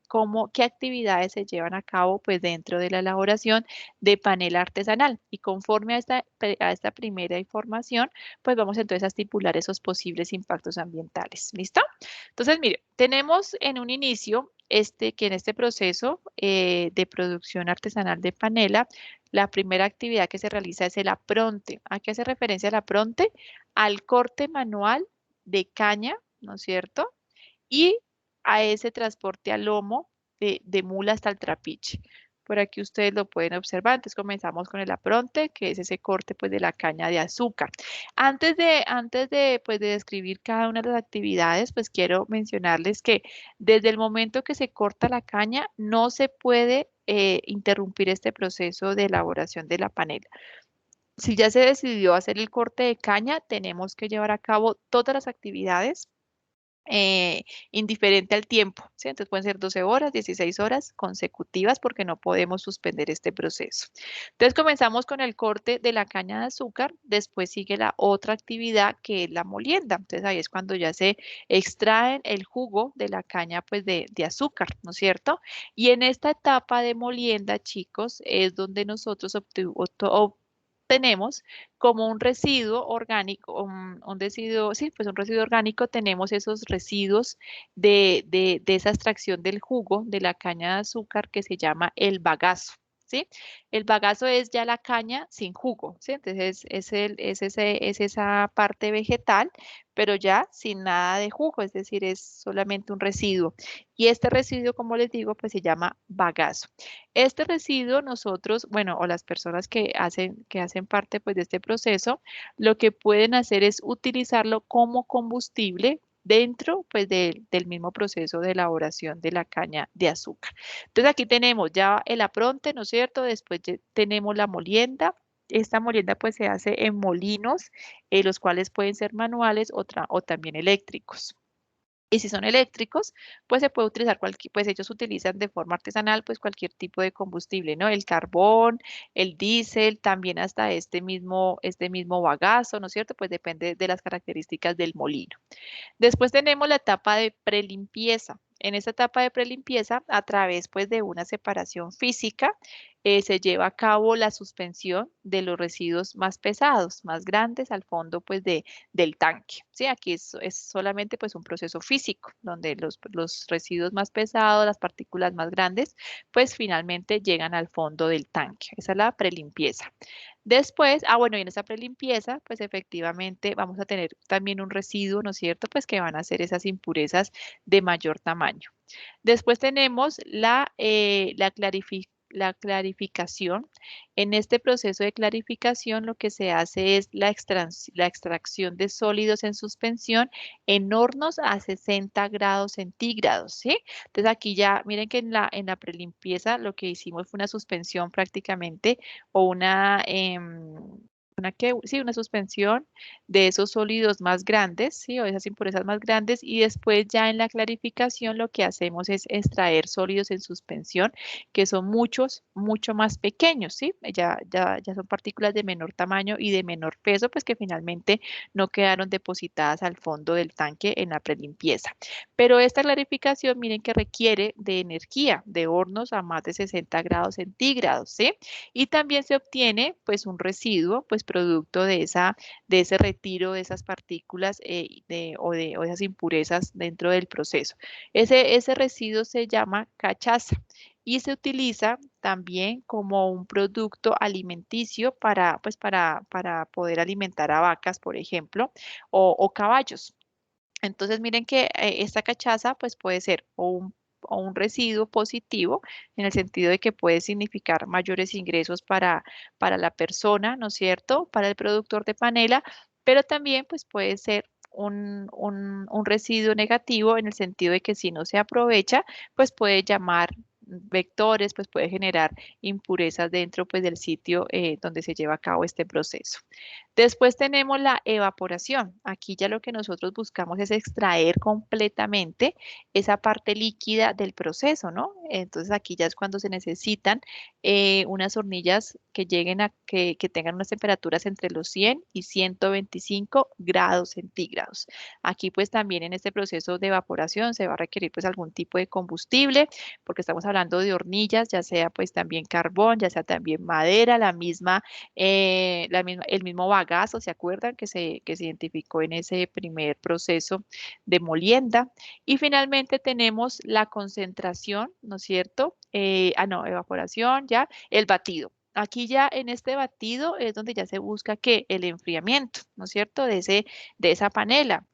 qué actividades se llevan a cabo pues dentro de la elaboración de panela artesanal. Y conforme a esta primera información, pues vamos entonces a estipular esos posibles impactos ambientales. ¿Listo? Entonces, mire, tenemos en un inicio que en este proceso de producción artesanal de panela, la primera actividad que se realiza es el apronte. ¿A qué hace referencia el apronte? Al corte manual de caña, ¿no es cierto? Y a ese transporte al lomo de mula hasta el trapiche. Por aquí ustedes lo pueden observar. Entonces comenzamos con el apronte, que es ese corte pues de la caña de azúcar. Antes de describir cada una de las actividades, pues quiero mencionarles que desde el momento que se corta la caña, no se puede interrumpir este proceso de elaboración de la panela. Si ya se decidió hacer el corte de caña, tenemos que llevar a cabo todas las actividades indiferente al tiempo, ¿sí? Entonces pueden ser 12 horas, 16 horas consecutivas porque no podemos suspender este proceso. Entonces comenzamos con el corte de la caña de azúcar, después sigue la otra actividad que es la molienda. Entonces ahí es cuando ya se extraen el jugo de la caña pues de azúcar, ¿no es cierto? Y en esta etapa de molienda, chicos, es donde nosotros tenemos como un residuo orgánico, un residuo, sí, pues un residuo orgánico, tenemos esos residuos de esa extracción del jugo de la caña de azúcar que se llama el bagazo. ¿Sí? El bagazo es ya la caña sin jugo, ¿sí? Entonces es esa parte vegetal, pero ya sin nada de jugo, es decir, es solamente un residuo. Y este residuo, como les digo, pues se llama bagazo. Este residuo nosotros, bueno, o las personas que hacen parte pues de este proceso, lo que pueden hacer es utilizarlo como combustible dentro pues del mismo proceso de elaboración de la caña de azúcar. Entonces aquí tenemos ya el apronte, ¿no es cierto? Después ya tenemos la molienda. Esta molienda pues se hace en molinos, los cuales pueden ser manuales o también eléctricos. Y si son eléctricos, pues se puede utilizar cualquier, pues ellos utilizan de forma artesanal pues cualquier tipo de combustible, ¿no? El carbón, el diésel, también hasta este mismo bagazo, ¿no es cierto? Pues depende de las características del molino. Después tenemos la etapa de prelimpieza. En esta etapa de prelimpieza, a través pues de una separación física, se lleva a cabo la suspensión de los residuos más pesados, más grandes al fondo pues del tanque. ¿Sí? Aquí es solamente pues un proceso físico, donde los residuos más pesados, las partículas más grandes, pues finalmente llegan al fondo del tanque. Esa es la prelimpieza. Después, bueno, y en esa prelimpieza, pues efectivamente vamos a tener también un residuo, ¿no es cierto? Pues que van a ser esas impurezas de mayor tamaño. Después tenemos la clarificación. En este proceso de clarificación lo que se hace es la extracción de sólidos en suspensión en hornos a 60 grados centígrados, ¿sí? Entonces aquí ya, miren que en la prelimpieza lo que hicimos fue una suspensión prácticamente o sí, una suspensión de esos sólidos más grandes, ¿sí? O de esas impurezas más grandes, y después ya en la clarificación lo que hacemos es extraer sólidos en suspensión, que son mucho más pequeños, ¿sí? Ya son partículas de menor tamaño y de menor peso, pues que finalmente no quedaron depositadas al fondo del tanque en la prelimpieza. Pero esta clarificación, miren que requiere de energía, de hornos a más de 60 grados centígrados, ¿sí? Y también se obtiene pues un residuo, pues producto de ese retiro de esas partículas o de esas impurezas dentro del proceso. Ese residuo se llama cachaza y se utiliza también como un producto alimenticio para poder alimentar a vacas, por ejemplo, o caballos. Entonces, miren que esta cachaza pues puede ser o un residuo positivo en el sentido de que puede significar mayores ingresos para la persona, ¿no es cierto? Para el productor de panela, pero también pues puede ser un residuo negativo en el sentido de que si no se aprovecha, pues puede llamar vectores, pues puede generar impurezas dentro pues del sitio donde se lleva a cabo este proceso. Después tenemos la evaporación. Aquí ya lo que nosotros buscamos es extraer completamente esa parte líquida del proceso, ¿no? Entonces aquí ya es cuando se necesitan unas hornillas que lleguen que tengan unas temperaturas entre los 100 y 125 grados centígrados. Aquí pues también en este proceso de evaporación se va a requerir pues algún tipo de combustible, porque estamos hablando de hornillas, ya sea pues también carbón, ya sea también madera, el mismo bagazo, ¿se acuerdan? Que se identificó en ese primer proceso de molienda. Y finalmente tenemos la concentración, ¿no es cierto? No, evaporación, ya, el batido. Aquí ya en este batido es donde ya se busca que el enfriamiento, ¿no es cierto? De esa panela.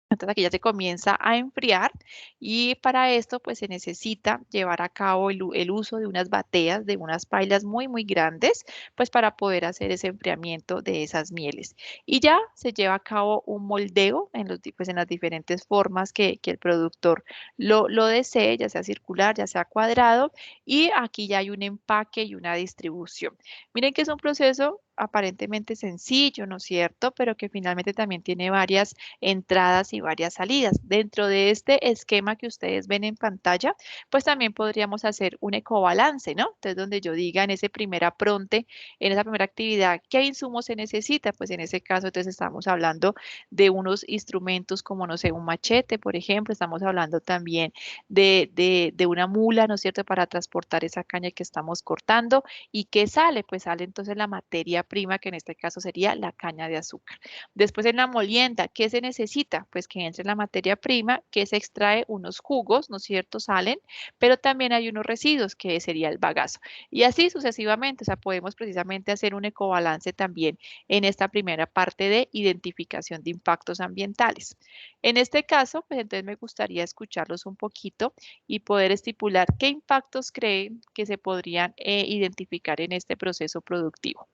Entonces aquí ya se comienza a enfriar y para esto pues se necesita llevar a cabo el uso de unas bateas, de unas pailas muy grandes, pues para poder hacer ese enfriamiento de esas mieles. Y ya se lleva a cabo un moldeo pues en las diferentes formas que el productor lo desee, ya sea circular, ya sea cuadrado, y aquí ya hay un empaque y una distribución. Miren que es un proceso aparentemente sencillo, ¿no es cierto? Pero que finalmente también tiene varias entradas y varias salidas. Dentro de este esquema que ustedes ven en pantalla, pues también podríamos hacer un ecobalance, ¿no? Entonces, donde yo diga en ese primer apronte, en esa primera actividad, ¿qué insumos se necesita? Pues en ese caso, entonces estamos hablando de unos instrumentos como, no sé, un machete, por ejemplo, estamos hablando también de una mula, ¿no es cierto?, para transportar esa caña que estamos cortando. ¿Y qué sale? Pues sale entonces la materia prima, que en este caso sería la caña de azúcar. Después en la molienda, ¿qué se necesita? Pues que entre la materia prima, que se extrae unos jugos, ¿no es cierto? Salen, pero también hay unos residuos, que sería el bagazo. Y así sucesivamente, o sea, podemos precisamente hacer un ecobalance también en esta primera parte de identificación de impactos ambientales. En este caso, pues entonces me gustaría escucharlos un poquito y poder estipular qué impactos creen que se podrían identificar en este proceso productivo.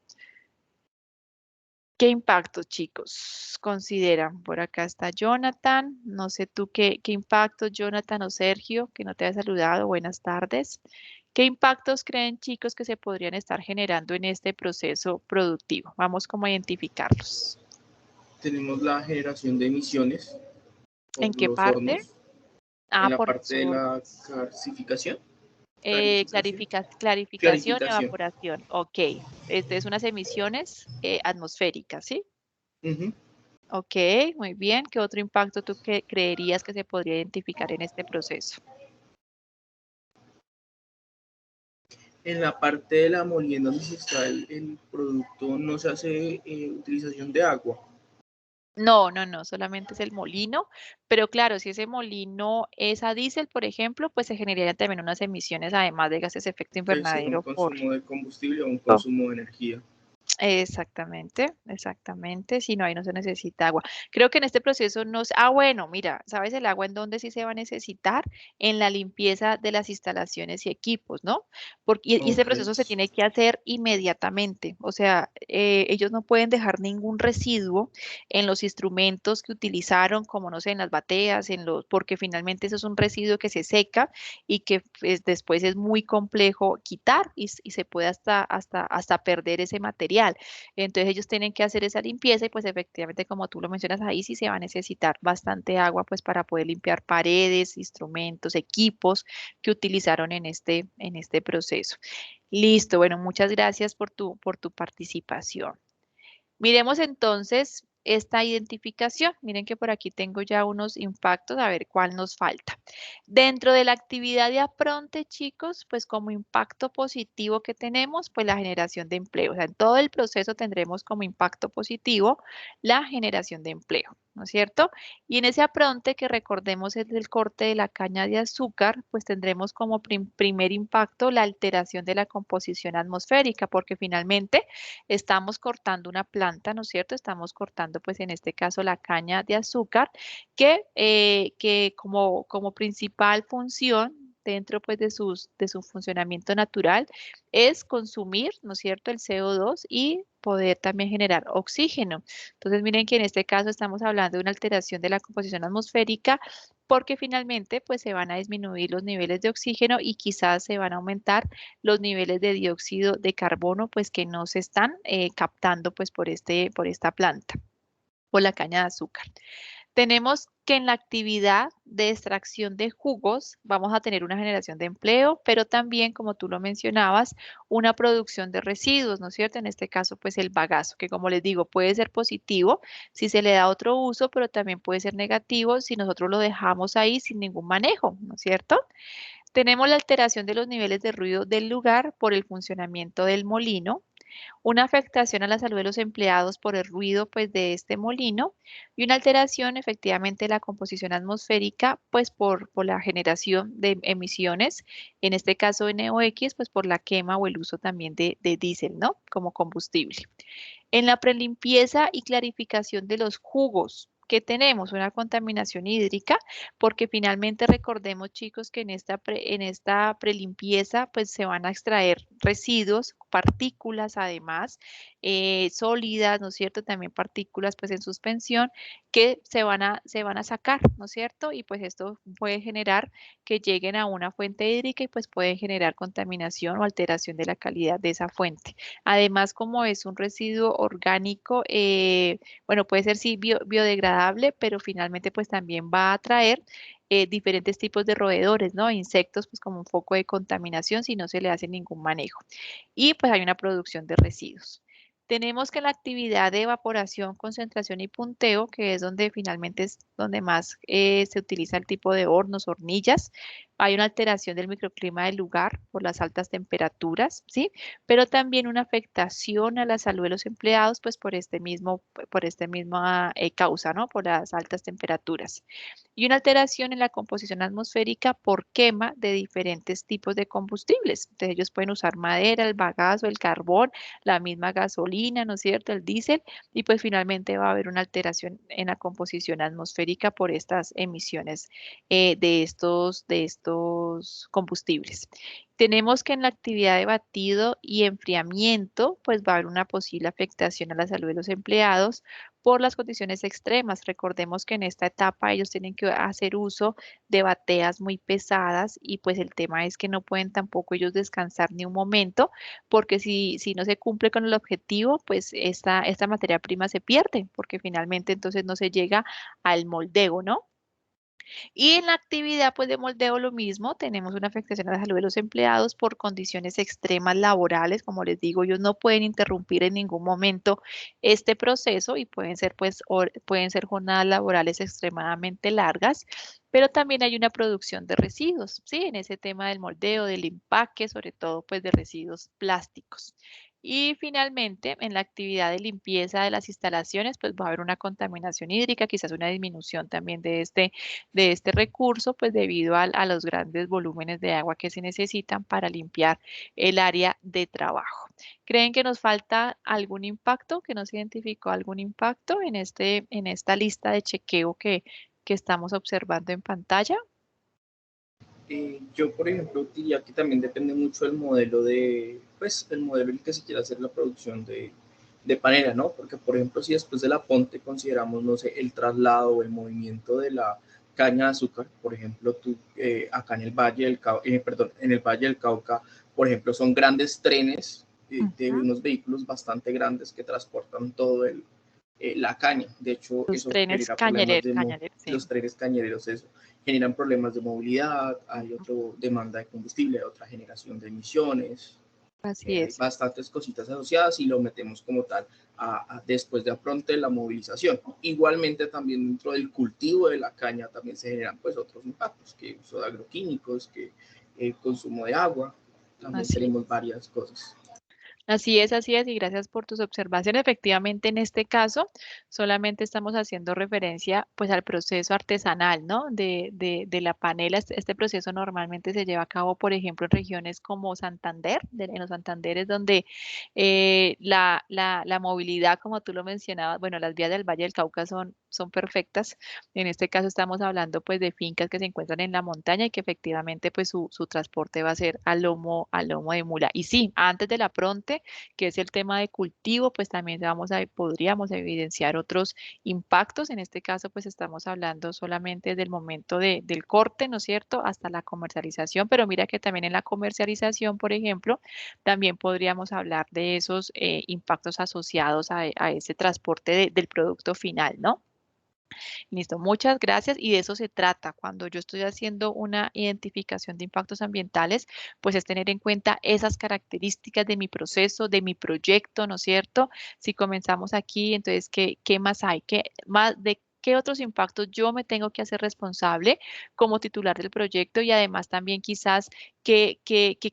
¿Qué impactos, chicos, consideran? Por acá está Jonathan. No sé tú qué impactos, Jonathan o Sergio, que no te haya saludado. Buenas tardes. ¿Qué impactos creen, chicos, que se podrían estar generando en este proceso productivo? Vamos como a identificarlos. Tenemos la generación de emisiones, ¿En por qué los parte? hornos, Ah, en la por los parte de la hornos. calcificación, clarificación, Clarificación y clarificación. evaporación. Ok. Este es unas emisiones atmosféricas, ¿sí? Ujú. Ok, muy bien. ¿Qué otro impacto tú creerías que se podría identificar en este proceso? En la parte de la molienda donde se está el producto no se hace utilización de agua. No, no, no, solamente es el molino, pero claro, si ese molino es a diésel, por ejemplo, pues se generarían también unas emisiones además de gases de efecto Debe ser un invernadero por... consumo de combustible o un consumo de energía. Exactamente, exactamente. Si no, ahí no se necesita agua. Creo que en este proceso no... bueno, mira, ¿sabes el agua en dónde sí se va a necesitar? En la limpieza de las instalaciones y equipos, ¿no? Porque, y este Ok, proceso se tiene que hacer inmediatamente. O sea, ellos no pueden dejar ningún residuo en los instrumentos que utilizaron, como no sé, en las bateas, porque finalmente eso es un residuo que se seca y que pues, después es muy complejo quitar y se puede hasta perder ese material. Entonces ellos tienen que hacer esa limpieza y pues efectivamente como tú lo mencionas ahí sí se va a necesitar bastante agua pues para poder limpiar paredes, instrumentos, equipos que utilizaron en este proceso. Listo, bueno, muchas gracias por tu participación. Miremos entonces esta identificación. Miren que por aquí tengo ya unos impactos, a ver cuál nos falta. Dentro de la actividad de APRONTE, chicos, pues como impacto positivo que tenemos, pues la generación de empleo. O sea, en todo el proceso tendremos como impacto positivo la generación de empleo, ¿no es cierto? Y en ese APRONTE que recordemos es del corte de la caña de azúcar, pues tendremos como primer impacto la alteración de la composición atmosférica, porque finalmente estamos cortando una planta, ¿no es cierto? Estamos cortando, pues en este caso, la caña de azúcar, que como principal función dentro pues de su funcionamiento natural es consumir, ¿no es cierto?, el CO2 y poder también generar oxígeno. Entonces, miren que en este caso estamos hablando de una alteración de la composición atmosférica porque finalmente pues se van a disminuir los niveles de oxígeno y quizás se van a aumentar los niveles de dióxido de carbono, pues que no se están captando pues por esta planta, por la caña de azúcar. Tenemos que en la actividad de extracción de jugos vamos a tener una generación de empleo, pero también, como tú lo mencionabas, una producción de residuos, ¿no es cierto? En este caso, pues el bagazo, que como les digo, puede ser positivo si se le da otro uso, pero también puede ser negativo si nosotros lo dejamos ahí sin ningún manejo, ¿no es cierto? Tenemos la alteración de los niveles de ruido del lugar por el funcionamiento del molino, una afectación a la salud de los empleados por el ruido pues de este molino y una alteración efectivamente de la composición atmosférica pues por la generación de emisiones, en este caso NOx pues por la quema o el uso también de diésel, ¿no? Como combustible. En la prelimpieza y clarificación de los jugos, que tenemos una contaminación hídrica, porque finalmente recordemos, chicos, que en esta prelimpieza pues se van a extraer residuos, partículas además, sólidas, ¿no es cierto? También partículas pues en suspensión que se van a sacar, ¿no es cierto? Y pues esto puede generar que lleguen a una fuente hídrica y pues pueden generar contaminación o alteración de la calidad de esa fuente. Además, como es un residuo orgánico, bueno, puede ser sí biodegradable, pero finalmente pues también va a traer diferentes tipos de roedores, ¿no? Insectos, pues como un foco de contaminación si no se le hace ningún manejo. Y pues hay una producción de residuos. Tenemos que la actividad de evaporación, concentración y punteo, que es donde finalmente es donde más se utiliza el tipo de hornos, hornillas, hay una alteración del microclima del lugar por las altas temperaturas, ¿sí? Pero también una afectación a la salud de los empleados, pues por este misma causa, ¿no? Por las altas temperaturas. Y una alteración en la composición atmosférica por quema de diferentes tipos de combustibles. Entonces ellos pueden usar madera, el bagazo, el carbón, la misma gasolina, ¿no es cierto? El diésel, y pues finalmente va a haber una alteración en la composición atmosférica por estas emisiones de estos combustibles. Tenemos que en la actividad de batido y enfriamiento, pues va a haber una posible afectación a la salud de los empleados por las condiciones extremas. Recordemos que en esta etapa ellos tienen que hacer uso de bateas muy pesadas y pues el tema es que no pueden tampoco ellos descansar ni un momento porque si no se cumple con el objetivo, pues esta materia prima se pierde porque finalmente entonces no se llega al moldeo, ¿no? Y en la actividad pues de moldeo lo mismo, tenemos una afectación a la salud de los empleados por condiciones extremas laborales, como les digo, ellos no pueden interrumpir en ningún momento este proceso y pueden ser pues pueden ser jornadas laborales extremadamente largas, pero también hay una producción de residuos, ¿sí? En ese tema del moldeo, del empaque, sobre todo pues de residuos plásticos. Y finalmente, en la actividad de limpieza de las instalaciones, pues va a haber una contaminación hídrica, quizás una disminución también de este recurso, pues debido a los grandes volúmenes de agua que se necesitan para limpiar el área de trabajo. ¿Creen que nos falta algún impacto, que no se identificó algún impacto en esta lista de chequeo que estamos observando en pantalla? Yo, por ejemplo, diría que también depende mucho del modelo pues, el modelo en el que se quiera hacer la producción de panela, ¿no? Porque, por ejemplo, si después de la ponte consideramos, no sé, el traslado o el movimiento de la caña de azúcar, por ejemplo, acá en el Valle del Cauca, perdón, en el Valle del Cauca, por ejemplo, son grandes trenes de Ujú. unos vehículos bastante grandes que transportan todo la caña. De hecho, Los eso trenes genera problemas cañereros, sí. los trenes cañereros, eso generan problemas de movilidad, hay Ujú. otra demanda de combustible, hay otra generación de emisiones, Así hay es. bastantes cositas asociadas y lo metemos como tal después de pronto la movilización. Igualmente también dentro del cultivo de la caña también se generan pues otros impactos, que uso de agroquímicos, que consumo de agua, también Así tenemos varias cosas. así es, y gracias por tus observaciones. Efectivamente, en este caso, solamente estamos haciendo referencia pues al proceso artesanal, ¿no? De la panela. Este proceso normalmente se lleva a cabo, por ejemplo, en regiones como Santander, en los Santanderes, donde la movilidad, como tú lo mencionabas, bueno, las vías del Valle del Cauca son perfectas. En este caso estamos hablando pues de fincas que se encuentran en la montaña y que efectivamente pues su transporte va a ser al lomo de mula. Y sí, antes de la pronte, que es el tema de cultivo, pues también podríamos evidenciar otros impactos. En este caso, pues estamos hablando solamente del momento del corte, ¿no es cierto?, hasta la comercialización, pero mira que también en la comercialización, por ejemplo, también podríamos hablar de esos impactos asociados a ese transporte del producto final, ¿no? Listo, muchas gracias. Y de eso se trata. Cuando yo estoy haciendo una identificación de impactos ambientales, pues es tener en cuenta esas características de mi proceso, de mi proyecto, ¿no es cierto? Si comenzamos aquí, entonces, ¿qué más hay? ¿De qué otros impactos yo me tengo que hacer responsable como titular del proyecto? Y además también quizás qué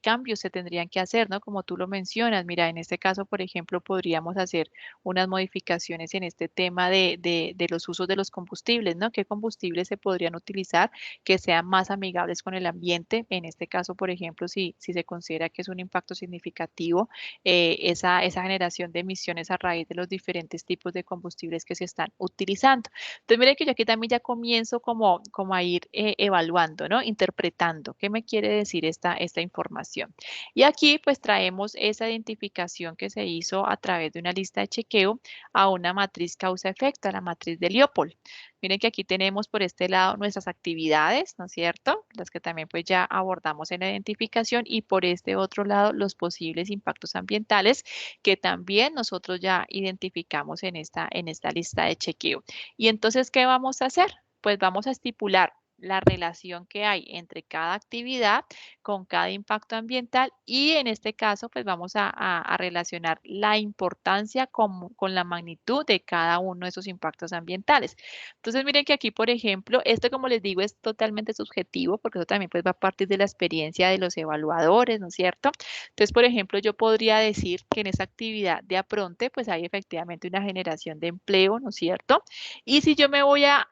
cambios se tendrían que hacer, ¿no? Como tú lo mencionas, mira, en este caso, por ejemplo, podríamos hacer unas modificaciones en este tema de los usos de los combustibles, ¿no? ¿Qué combustibles se podrían utilizar que sean más amigables con el ambiente? En este caso, por ejemplo, si se considera que es un impacto significativo esa generación de emisiones a raíz de los diferentes tipos de combustibles que se están utilizando. Entonces, mire que yo aquí también ya comienzo como a ir evaluando, ¿no? Interpretando qué me quiere decir esta información. Y aquí pues traemos esa identificación que se hizo a través de una lista de chequeo a una matriz causa-efecto, a la matriz de Leopold. Miren que aquí tenemos por este lado nuestras actividades, ¿no es cierto? Las que también pues ya abordamos en la identificación y por este otro lado los posibles impactos ambientales que también nosotros ya identificamos en esta lista de chequeo. Y entonces, ¿qué vamos a hacer? Pues vamos a estipular la relación que hay entre cada actividad con cada impacto ambiental y en este caso pues vamos a relacionar la importancia con la magnitud de cada uno de esos impactos ambientales. Entonces miren que aquí por ejemplo, esto como les digo es totalmente subjetivo porque eso también pues va a partir de la experiencia de los evaluadores, ¿no es cierto? Entonces por ejemplo yo podría decir que en esa actividad de apronte pues hay efectivamente una generación de empleo, ¿no es cierto? Y si yo me voy a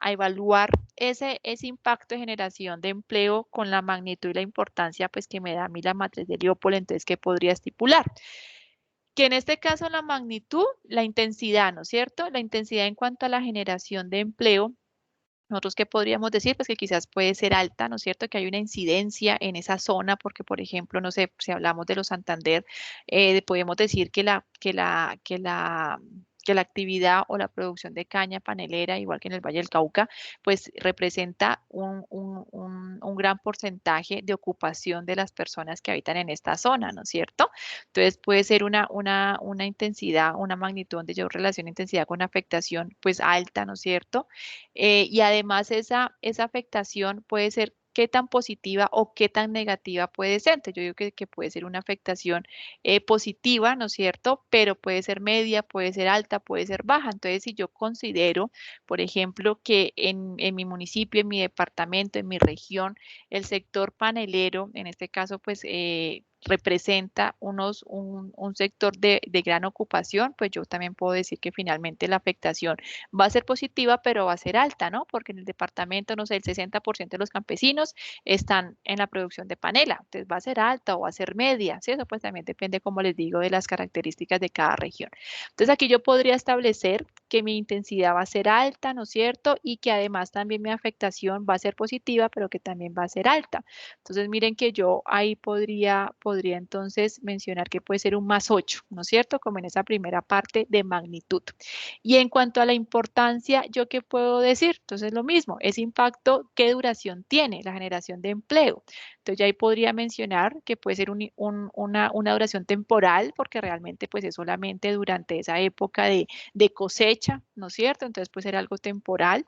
evaluar ese impacto de generación de empleo con la magnitud y la importancia pues que me da a mí la matriz de Leopold, entonces, ¿qué podría estipular? Que en este caso la magnitud, la intensidad, ¿no es cierto? La intensidad en cuanto a la generación de empleo. Nosotros qué podríamos decir, pues que quizás puede ser alta, ¿no es cierto? Que hay una incidencia en esa zona, porque por ejemplo, no sé, si hablamos de los Santander, podemos decir que que la actividad o la producción de caña panelera, igual que en el Valle del Cauca, pues representa un gran porcentaje de ocupación de las personas que habitan en esta zona, ¿no es cierto? Entonces puede ser una intensidad, una magnitud donde yo relaciono intensidad con afectación pues alta, ¿no es cierto? Y además esa afectación puede ser qué tan positiva o qué tan negativa puede ser. Entonces, yo digo que puede ser una afectación positiva, ¿no es cierto? Pero puede ser media, puede ser alta, puede ser baja. Entonces, si yo considero, por ejemplo, que en mi municipio, en mi departamento, en mi región, el sector panelero, en este caso, pues representa un sector de gran ocupación, pues yo también puedo decir que finalmente la afectación va a ser positiva, pero va a ser alta, ¿no? Porque en el departamento, no sé, el 60% de los campesinos están en la producción de panela, entonces va a ser alta o va a ser media, ¿sí? Eso pues también depende, como les digo, de las características de cada región. Entonces aquí yo podría establecer que mi intensidad va a ser alta, ¿no es cierto? Y que además también mi afectación va a ser positiva, pero que también va a ser alta. Entonces miren que yo ahí podría entonces mencionar que puede ser un +8, ¿no es cierto? Como en esa primera parte de magnitud. Y en cuanto a la importancia, ¿yo qué puedo decir? Entonces, lo mismo, ese impacto, ¿qué duración tiene la generación de empleo? Entonces, ya ahí podría mencionar que puede ser una duración temporal, porque realmente pues es solamente durante esa época de cosecha, ¿no es cierto? Entonces, puede ser algo temporal.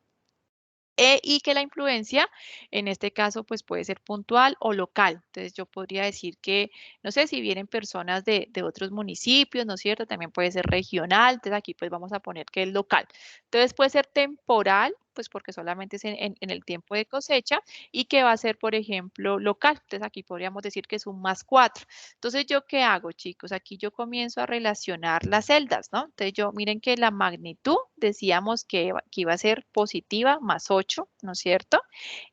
Y que la influencia, en este caso, pues puede ser puntual o local. Entonces, yo podría decir que, no sé, si vienen personas de otros municipios, ¿no es cierto? También puede ser regional. Entonces, aquí pues vamos a poner que es local. Entonces, puede ser temporal, pues porque solamente es en el tiempo de cosecha y que va a ser, por ejemplo, local. Entonces, aquí podríamos decir que es un +4. Entonces, ¿yo qué hago, chicos? Aquí yo comienzo a relacionar las celdas, ¿no? Entonces, miren que la magnitud, decíamos que iba a ser positiva, +8, ¿no es cierto?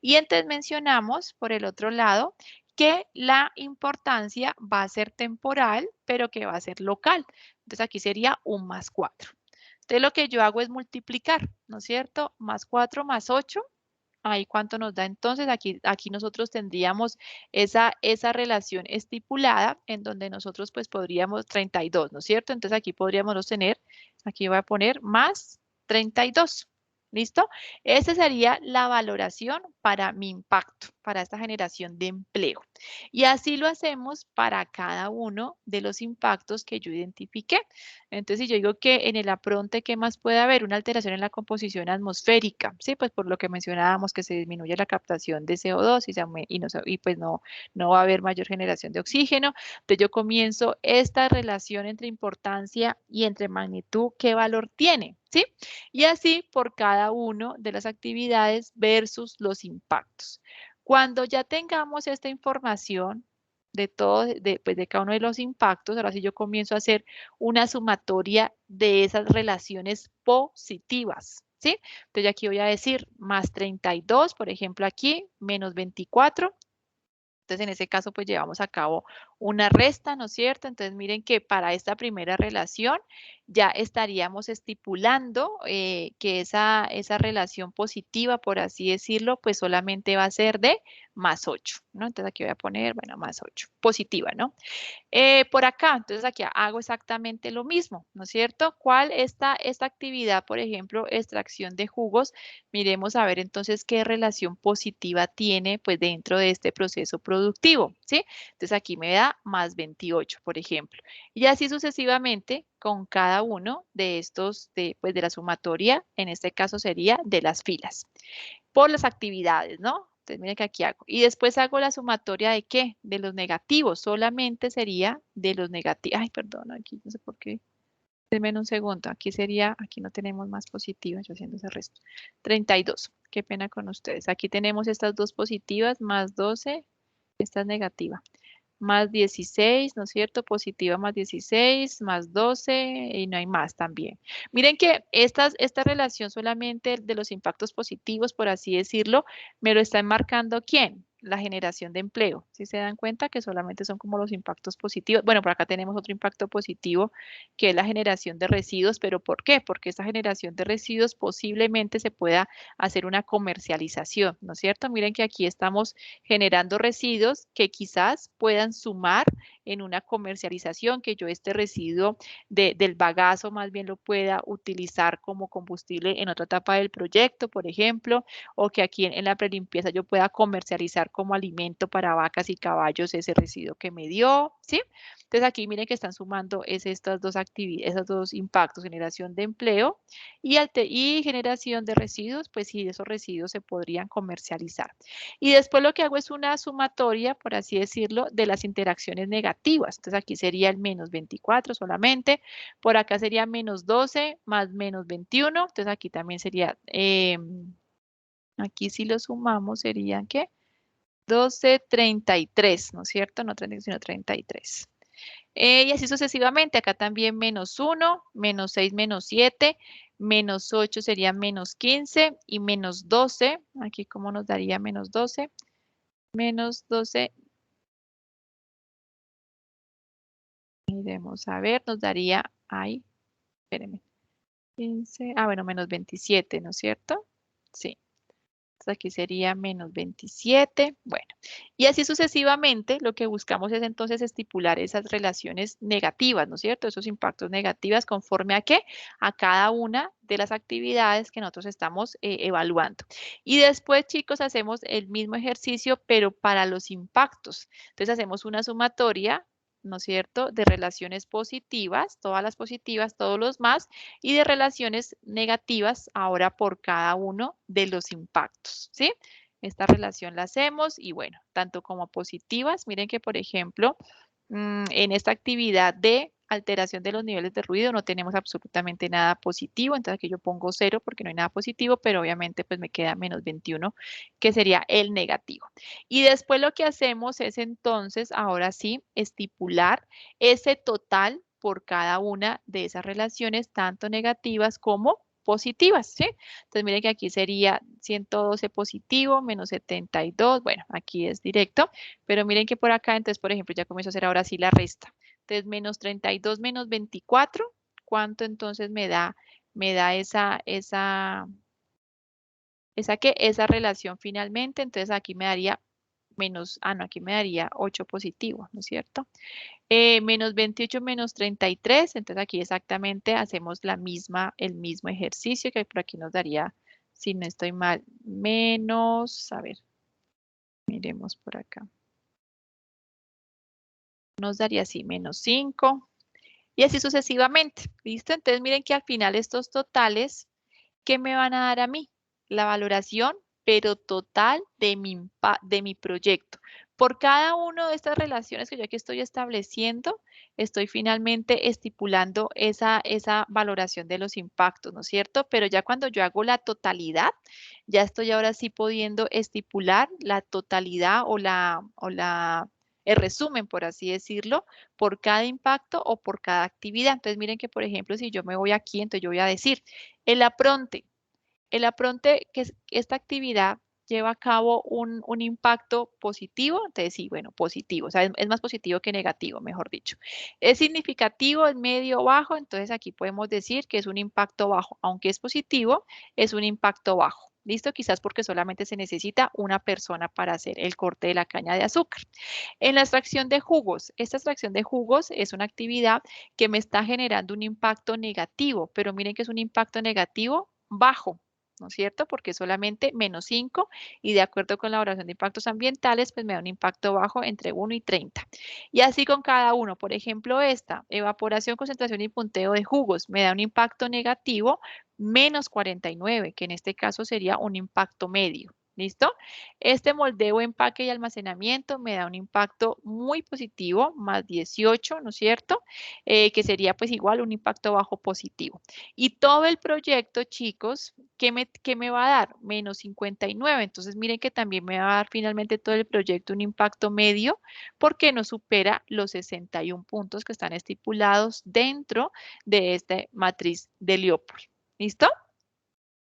Y entonces mencionamos, por el otro lado, que la importancia va a ser temporal, pero que va a ser local. Entonces, aquí sería un +4. Entonces, lo que yo hago es multiplicar, ¿no es cierto? +4 +8. Ahí cuánto nos da entonces, aquí nosotros tendríamos esa relación estipulada en donde nosotros pues podríamos 32, ¿no es cierto? Entonces aquí podríamos tener, aquí voy a poner +32. ¿Listo? Esa sería la valoración para mi impacto, para esta generación de empleo. Y así lo hacemos para cada uno de los impactos que yo identifiqué. Entonces, si yo digo que en el apronte, ¿qué más puede haber? Una alteración en la composición atmosférica, ¿sí? Pues por lo que mencionábamos, que se disminuye la captación de CO2 y pues no va a haber mayor generación de oxígeno. Entonces, yo comienzo esta relación entre importancia y entre magnitud, ¿qué valor tiene? ¿Sí? Y así por cada uno de las actividades versus los impactos. Cuando ya tengamos esta información de todo, pues de cada uno de los impactos, ahora sí yo comienzo a hacer una sumatoria de esas relaciones positivas, ¿sí? Entonces aquí voy a decir +32, por ejemplo aquí, -24. Entonces, en ese caso, pues llevamos a cabo una resta, ¿no es cierto? Entonces, miren que para esta primera relación ya estaríamos estipulando que esa relación positiva, por así decirlo, pues solamente va a ser de +8, ¿no? Entonces, aquí voy a poner, bueno, +8, positiva, ¿no? Por acá, entonces aquí hago exactamente lo mismo, ¿no es cierto? ¿Cuál esta actividad, por ejemplo, extracción de jugos? Miremos a ver entonces qué relación positiva tiene pues dentro de este proceso productivo, ¿sí? Entonces aquí me da +28, por ejemplo. Y así sucesivamente con cada uno de estos, pues de la sumatoria, en este caso sería de las filas por las actividades, ¿no? Entonces, miren que aquí hago. Y después hago la sumatoria de qué? De los negativos. Solamente sería de los negativos. Ay, perdón, aquí no sé por qué. Denme un segundo. Aquí sería, aquí no tenemos más positivas, yo haciendo ese resto. 32. Qué pena con ustedes. Aquí tenemos estas dos positivas, +12. Esta es negativa. +16, ¿no es cierto? Positiva +16, +12 y no hay más también. Miren que esta relación solamente de los impactos positivos, por así decirlo, me lo está enmarcando ¿quién? la generación de empleo. Si se dan cuenta que solamente son como los impactos positivos. Bueno, por acá tenemos otro impacto positivo que es la generación de residuos, pero ¿por qué? Porque esta generación de residuos posiblemente se pueda hacer una comercialización, ¿no es cierto? Miren que aquí estamos generando residuos que quizás puedan sumar en una comercialización, que yo este residuo del bagazo más bien lo pueda utilizar como combustible en otra etapa del proyecto, por ejemplo, o que aquí en la prelimpieza yo pueda comercializar como alimento para vacas y caballos ese residuo que me dio, ¿sí? Entonces aquí miren que están sumando estas dos actividades, esos dos impactos, generación de empleo y generación de residuos, pues sí, esos residuos se podrían comercializar. Y después lo que hago es una sumatoria, por así decirlo, de las interacciones negativas. Entonces aquí sería el menos 24 solamente, por acá sería menos 12 más menos 21, entonces aquí también sería... aquí si lo sumamos serían, ¿qué? 12, 33, ¿no es cierto? No 30, sino 33. Y así sucesivamente, acá también menos 1, menos 6, menos 7, menos 8 sería menos 15 y menos 12. Aquí, ¿cómo nos daría menos 12? Menos 12. Miremos a ver, nos daría, ay, espérenme, 15, bueno, menos 27, ¿no es cierto? Sí. Entonces aquí sería menos 27. Bueno, y así sucesivamente, lo que buscamos es entonces estipular esas relaciones negativas, ¿no es cierto? Esos impactos negativos conforme a qué? A cada una de las actividades que nosotros estamos evaluando. Y después, chicos, hacemos el mismo ejercicio, pero para los impactos. Entonces hacemos una sumatoria, ¿no es cierto?, de relaciones positivas, todas las positivas, todos los más, y de relaciones negativas ahora por cada uno de los impactos, ¿sí? Esta relación la hacemos y bueno, tanto como positivas, miren que por ejemplo, en esta actividad de alteración de los niveles de ruido no tenemos absolutamente nada positivo, entonces aquí yo pongo 0 porque no hay nada positivo, pero obviamente pues me queda menos 21, que sería el negativo. Y después lo que hacemos es entonces, ahora sí, estipular ese total por cada una de esas relaciones, tanto negativas como positivas, ¿sí? Entonces, miren que aquí sería 112 positivo menos 72, bueno, aquí es directo, pero miren que por acá, entonces, por ejemplo, ya comienzo a hacer ahora sí la resta. Entonces, menos 32 menos 24, ¿cuánto entonces me da? Me da esa relación finalmente, entonces aquí me daría menos, no, aquí me daría 8 positivo, ¿no es cierto? Menos 28 menos 33, entonces aquí exactamente hacemos el mismo ejercicio que por aquí nos daría, si no estoy mal, menos, a ver, miremos por acá. Nos daría así, menos 5 y así sucesivamente, ¿listo? Entonces miren que al final estos totales, ¿qué me van a dar a mí? La valoración, pero total de mi proyecto. Por cada una de estas relaciones que yo aquí estoy estableciendo, estoy finalmente estipulando esa valoración de los impactos, ¿no es cierto? Pero ya cuando yo hago la totalidad, ya estoy ahora sí pudiendo estipular la totalidad el resumen, por así decirlo, por cada impacto o por cada actividad. Entonces, miren que, por ejemplo, si yo me voy aquí, entonces yo voy a decir, el apronte. El apronte, que es esta actividad lleva a cabo un impacto positivo, entonces sí, bueno, positivo, o sea, es más positivo que negativo, mejor dicho. Es significativo, es medio o bajo, entonces aquí podemos decir que es un impacto bajo, aunque es positivo, es un impacto bajo. ¿Listo? Quizás porque solamente se necesita una persona para hacer el corte de la caña de azúcar. En la extracción de jugos, esta extracción de jugos es una actividad que me está generando un impacto negativo, pero miren que es un impacto negativo bajo, ¿no es cierto? Porque solamente menos 5 y de acuerdo con la evaluación de impactos ambientales, pues me da un impacto bajo entre 1 y 30. Y así con cada uno. Por ejemplo, esta, evaporación, concentración y punteo de jugos, me da un impacto negativo menos 49, que en este caso sería un impacto medio. ¿Listo? Este moldeo, empaque y almacenamiento me da un impacto muy positivo, más 18, ¿no es cierto? Que sería pues igual un impacto bajo positivo. Y todo el proyecto, chicos, ¿qué me va a dar? Menos 59. Entonces, miren que también me va a dar finalmente todo el proyecto un impacto medio porque no supera los 61 puntos que están estipulados dentro de esta matriz de Leopold. ¿Listo?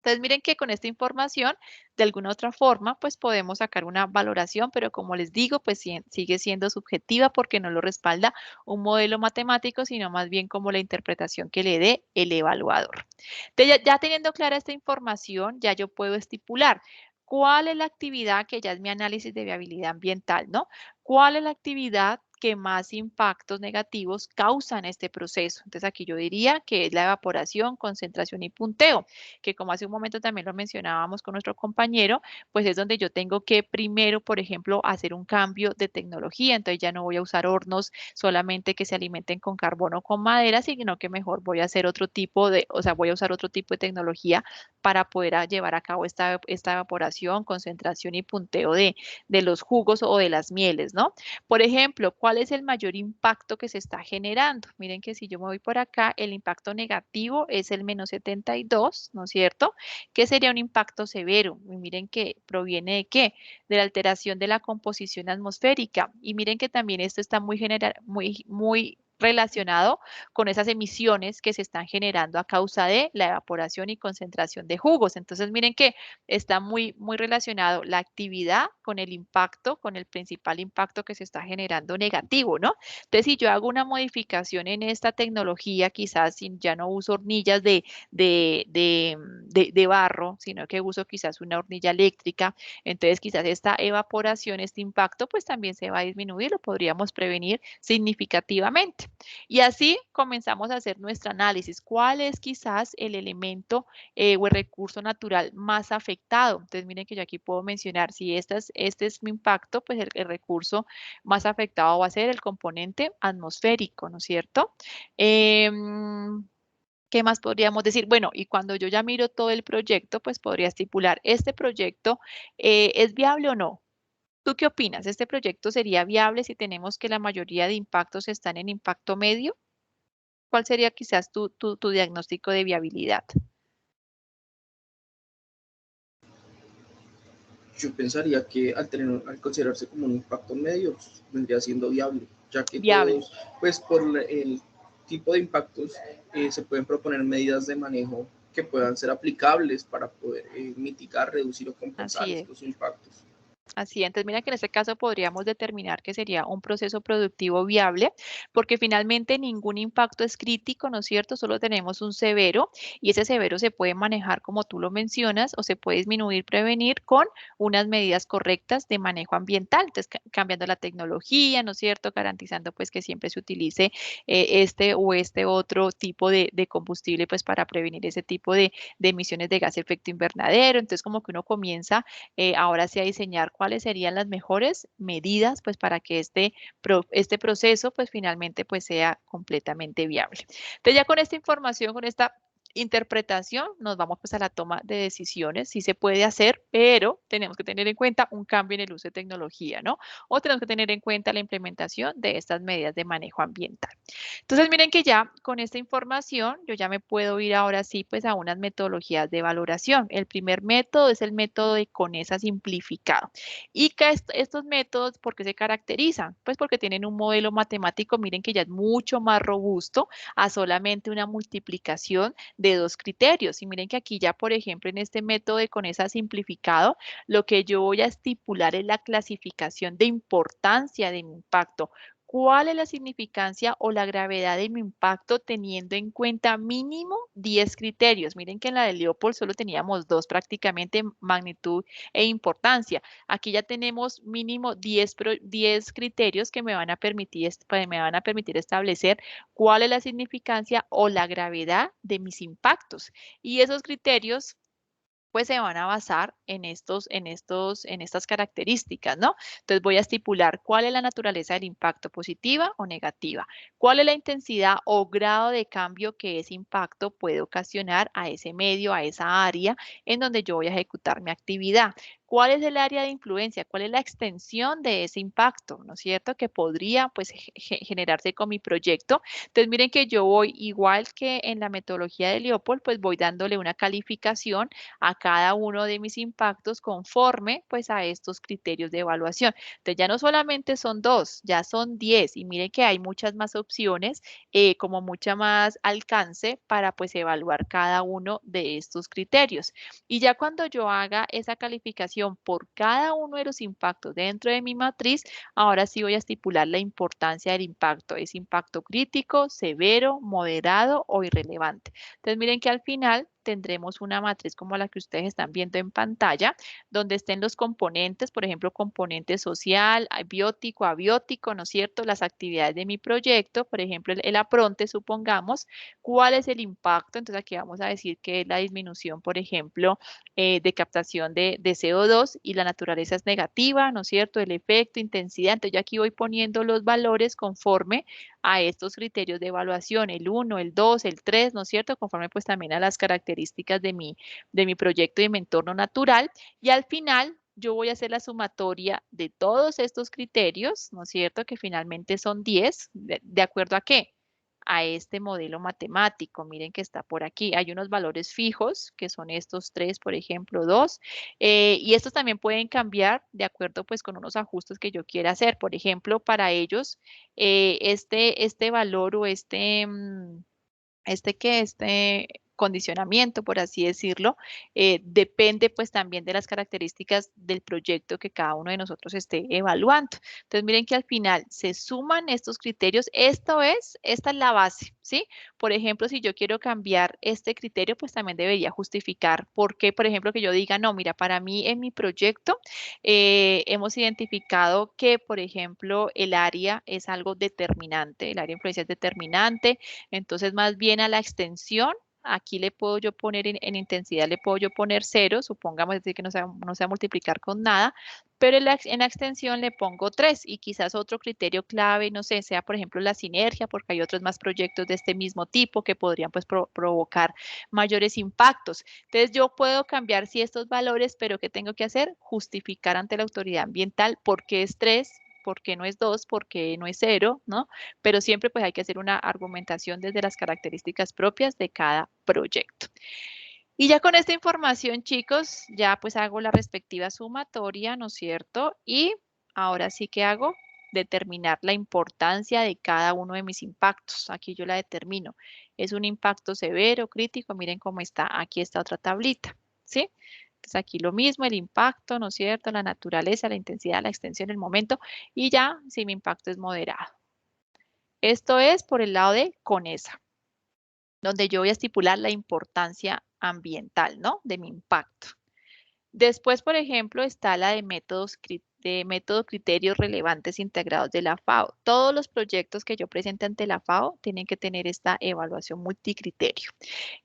Entonces, miren que con esta información, de alguna otra forma, pues podemos sacar una valoración, pero como les digo, pues sigue siendo subjetiva porque no lo respalda un modelo matemático, sino más bien como la interpretación que le dé el evaluador. Entonces, ya teniendo clara esta información, ya yo puedo estipular cuál es la actividad que ya es mi análisis de viabilidad ambiental, ¿no? ¿Cuál es la actividad que más impactos negativos causan este proceso? Entonces, aquí yo diría que es la evaporación, concentración y punteo, que como hace un momento también lo mencionábamos con nuestro compañero, pues es donde yo tengo que primero, por ejemplo, hacer un cambio de tecnología. Entonces ya no voy a usar hornos solamente que se alimenten con carbono o con madera, sino que mejor voy a hacer otro tipo de, o sea, voy a usar otro tipo de tecnología para poder llevar a cabo esta evaporación, concentración y punteo de los jugos o de las mieles, ¿no? Por ejemplo, ¿cuál es el mayor impacto que se está generando? Miren que si yo me voy por acá, el impacto negativo es el -72, ¿no es cierto? Que sería un impacto severo. Y miren que proviene de qué? De la alteración de la composición atmosférica. Y miren que también esto está muy relacionado con esas emisiones que se están generando a causa de la evaporación y concentración de jugos. Entonces, miren que está muy relacionado la actividad con el impacto, con el principal impacto que se está generando negativo, ¿no? Entonces, si yo hago una modificación en esta tecnología, quizás si ya no uso hornillas de barro, sino que uso quizás una hornilla eléctrica, entonces quizás esta evaporación, este impacto, pues también se va a disminuir, lo podríamos prevenir significativamente. Y así comenzamos a hacer nuestro análisis. ¿Cuál es quizás el elemento o el recurso natural más afectado? Entonces, miren que yo aquí puedo mencionar, si este es mi impacto, pues el recurso más afectado va a ser el componente atmosférico, ¿no es cierto? ¿Qué más podríamos decir? Bueno, y cuando yo ya miro todo el proyecto, pues podría estipular, ¿este proyecto es viable o no? ¿Tú qué opinas? ¿Este proyecto sería viable si tenemos que la mayoría de impactos están en impacto medio? ¿Cuál sería quizás tu diagnóstico de viabilidad? Yo pensaría que al considerarse como un impacto medio, vendría siendo viable, ya que Viable. todos, pues por el tipo de impactos, se pueden proponer medidas de manejo que puedan ser aplicables para poder mitigar, reducir o compensar Así es. estos impactos. Así, entonces mira que en este caso podríamos determinar que sería un proceso productivo viable, porque finalmente ningún impacto es crítico, ¿no es cierto? Solo tenemos un severo y ese severo se puede manejar como tú lo mencionas o se puede disminuir, prevenir con unas medidas correctas de manejo ambiental, entonces cambiando la tecnología, ¿no es cierto? Garantizando pues que siempre se utilice este o este otro tipo de combustible pues para prevenir ese tipo de emisiones de gas efecto invernadero, entonces como que uno comienza ahora sí a diseñar cuáles serían las mejores medidas pues para que este proceso pues finalmente pues sea completamente viable. Entonces ya con esta información, con esta interpretación, nos vamos pues a la toma de decisiones. Sí se puede hacer, pero tenemos que tener en cuenta un cambio en el uso de tecnología, ¿no? O tenemos que tener en cuenta la implementación de estas medidas de manejo ambiental. Entonces, miren que ya con esta información yo ya me puedo ir ahora sí pues a unas metodologías de valoración. El primer método es el método de CONESA simplificado. Y que estos métodos, ¿por qué se caracterizan? Pues porque tienen un modelo matemático, miren que ya es mucho más robusto a solamente una multiplicación de dos criterios. Y miren que aquí ya, por ejemplo, en este método de CONESA simplificado, lo que yo voy a estipular es la clasificación de importancia de mi impacto. ¿Cuál es la significancia o la gravedad de mi impacto teniendo en cuenta mínimo 10 criterios? Miren que en la de Leopold solo teníamos dos prácticamente, magnitud e importancia. Aquí ya tenemos mínimo 10 criterios que me van a permitir, me van a permitir establecer cuál es la significancia o la gravedad de mis impactos. Y esos criterios pues se van a basar en estas características, ¿no? Entonces voy a estipular cuál es la naturaleza del impacto, positiva o negativa, cuál es la intensidad o grado de cambio que ese impacto puede ocasionar a ese medio, a esa área en donde yo voy a ejecutar mi actividad, ¿Cuál es el área de influencia? ¿Cuál es la extensión de ese impacto? ¿No es cierto? Que podría pues generarse con mi proyecto. Entonces miren que yo voy igual que en la metodología de Leopold, pues voy dándole una calificación a cada uno de mis impactos conforme pues a estos criterios de evaluación. Entonces ya no solamente son 2, ya son 10 y miren que hay muchas más opciones, como mucha más alcance para pues evaluar cada uno de estos criterios. Y ya cuando yo haga esa calificación por cada uno de los impactos dentro de mi matriz, ahora sí voy a estipular la importancia del impacto. ¿Es impacto crítico, severo, moderado o irrelevante? Entonces miren que al final tendremos una matriz como la que ustedes están viendo en pantalla, donde estén los componentes, por ejemplo, componente social, biótico, abiótico, ¿no es cierto? Las actividades de mi proyecto, por ejemplo, el apronte, supongamos, ¿cuál es el impacto? Entonces aquí vamos a decir que es la disminución, por ejemplo, de captación de CO2 y la naturaleza es negativa, ¿no es cierto? El efecto, intensidad. Entonces yo aquí voy poniendo los valores conforme a estos criterios de evaluación, el 1, el 2, el 3, ¿no es cierto? Conforme pues también a las características de mi proyecto y de mi entorno natural. Y al final yo voy a hacer la sumatoria de todos estos criterios, ¿no es cierto? Que finalmente son 10, ¿de acuerdo a qué? A este modelo matemático. Miren que está por aquí. Hay unos valores fijos, que son estos 3, por ejemplo, 2. Y estos también pueden cambiar de acuerdo pues con unos ajustes que yo quiera hacer. Por ejemplo, para ellos, este valor o este condicionamiento, por así decirlo, depende pues también de las características del proyecto que cada uno de nosotros esté evaluando. Entonces miren que al final se suman estos criterios, esta es la base, ¿sí? Por ejemplo, si yo quiero cambiar este criterio, pues también debería justificar por qué, por ejemplo, que yo diga, no, mira, para mí en mi proyecto hemos identificado que, por ejemplo, el área es algo determinante, el área de influencia es determinante, entonces, más bien a la extensión, aquí le puedo yo poner en intensidad, le puedo yo poner 0, supongamos decir que no se va a multiplicar con nada, pero en la extensión le pongo 3 y quizás otro criterio clave, no sé, sea por ejemplo la sinergia, porque hay otros más proyectos de este mismo tipo que podrían pues provocar mayores impactos. Entonces, yo puedo cambiar si estos valores, pero ¿qué tengo que hacer? Justificar ante la autoridad ambiental por qué es 3, por qué no es 2, por qué no es 0, ¿no? Pero siempre pues hay que hacer una argumentación desde las características propias de cada proyecto. Y ya con esta información, chicos, ya pues hago la respectiva sumatoria, ¿no es cierto? Y ahora sí que hago determinar la importancia de cada uno de mis impactos. Aquí yo la determino. Es un impacto severo, crítico. Miren cómo está. Aquí está otra tablita, ¿sí? Entonces aquí lo mismo, el impacto, ¿no es cierto? La naturaleza, la intensidad, la extensión, el momento. Y ya si mi impacto es moderado. Esto es por el lado de CONESA, donde yo voy a estipular la importancia ambiental, ¿no? De mi impacto. Después, por ejemplo, está la de método criterios relevantes integrados de la FAO. Todos los proyectos que yo presente ante la FAO tienen que tener esta evaluación multicriterio.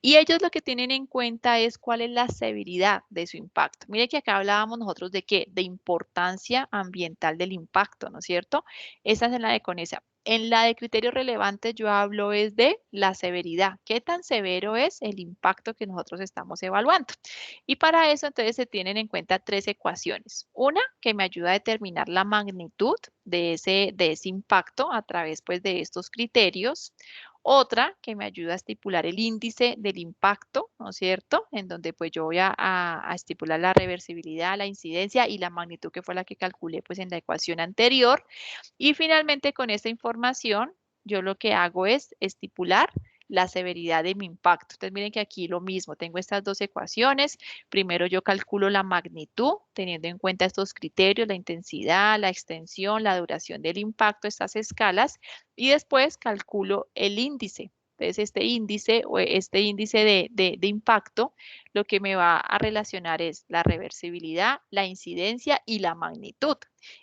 Y ellos lo que tienen en cuenta es cuál es la severidad de su impacto. Mire que acá hablábamos nosotros de qué, de importancia ambiental del impacto, ¿no es cierto? Esa es en la de CONESA. En la de criterios relevantes yo hablo es de la severidad. ¿Qué tan severo es el impacto que nosotros estamos evaluando? Y para eso entonces se tienen en cuenta 3 ecuaciones. Una que me ayuda a determinar la magnitud de ese impacto a través pues de estos criterios. Otra que me ayuda a estipular el índice del impacto, ¿no es cierto? En donde pues yo voy a estipular la reversibilidad, la incidencia y la magnitud que fue la que calculé pues en la ecuación anterior. Y finalmente con esta información yo lo que hago es estipular la severidad de mi impacto. Entonces miren que aquí lo mismo, tengo estas dos ecuaciones. Primero yo calculo la magnitud, teniendo en cuenta estos criterios, la intensidad, la extensión, la duración del impacto, estas escalas, y después calculo el índice. Entonces, este índice o este índice de impacto, lo que me va a relacionar es la reversibilidad, la incidencia y la magnitud.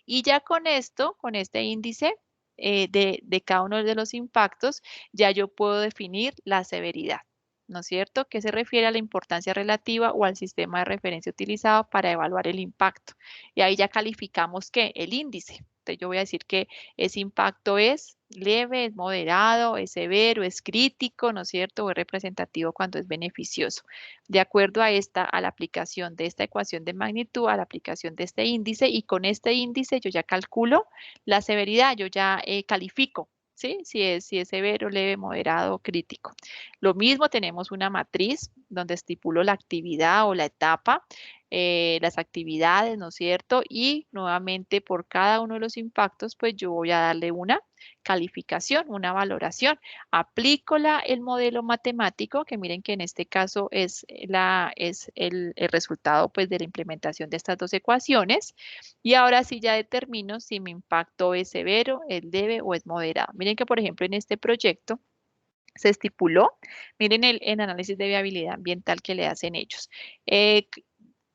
Y ya con esto, con este índice de cada uno de los impactos, ya yo puedo definir la severidad, ¿no es cierto? Que se refiere a la importancia relativa o al sistema de referencia utilizado para evaluar el impacto. Y ahí ya calificamos ¿qué? El índice. Entonces yo voy a decir que ese impacto es leve, es moderado, es severo, es crítico, ¿no es cierto? O es representativo cuando es beneficioso. De acuerdo a la aplicación de esta ecuación de magnitud, a la aplicación de este índice, y con este índice yo ya calculo la severidad, yo ya califico. ¿Sí? Si es severo, leve, moderado, crítico. Lo mismo tenemos una matriz donde estipulo la actividad o la etapa, las actividades, ¿no es cierto? Y nuevamente por cada uno de los impactos, pues yo voy a darle una calificación, una valoración. Aplico el modelo matemático, que miren que en este caso es el resultado pues de la implementación de estas dos ecuaciones. Y ahora sí ya determino si mi impacto es severo, es leve o es moderado. Miren que por ejemplo en este proyecto se estipuló, miren el análisis de viabilidad ambiental que le hacen ellos. Eh,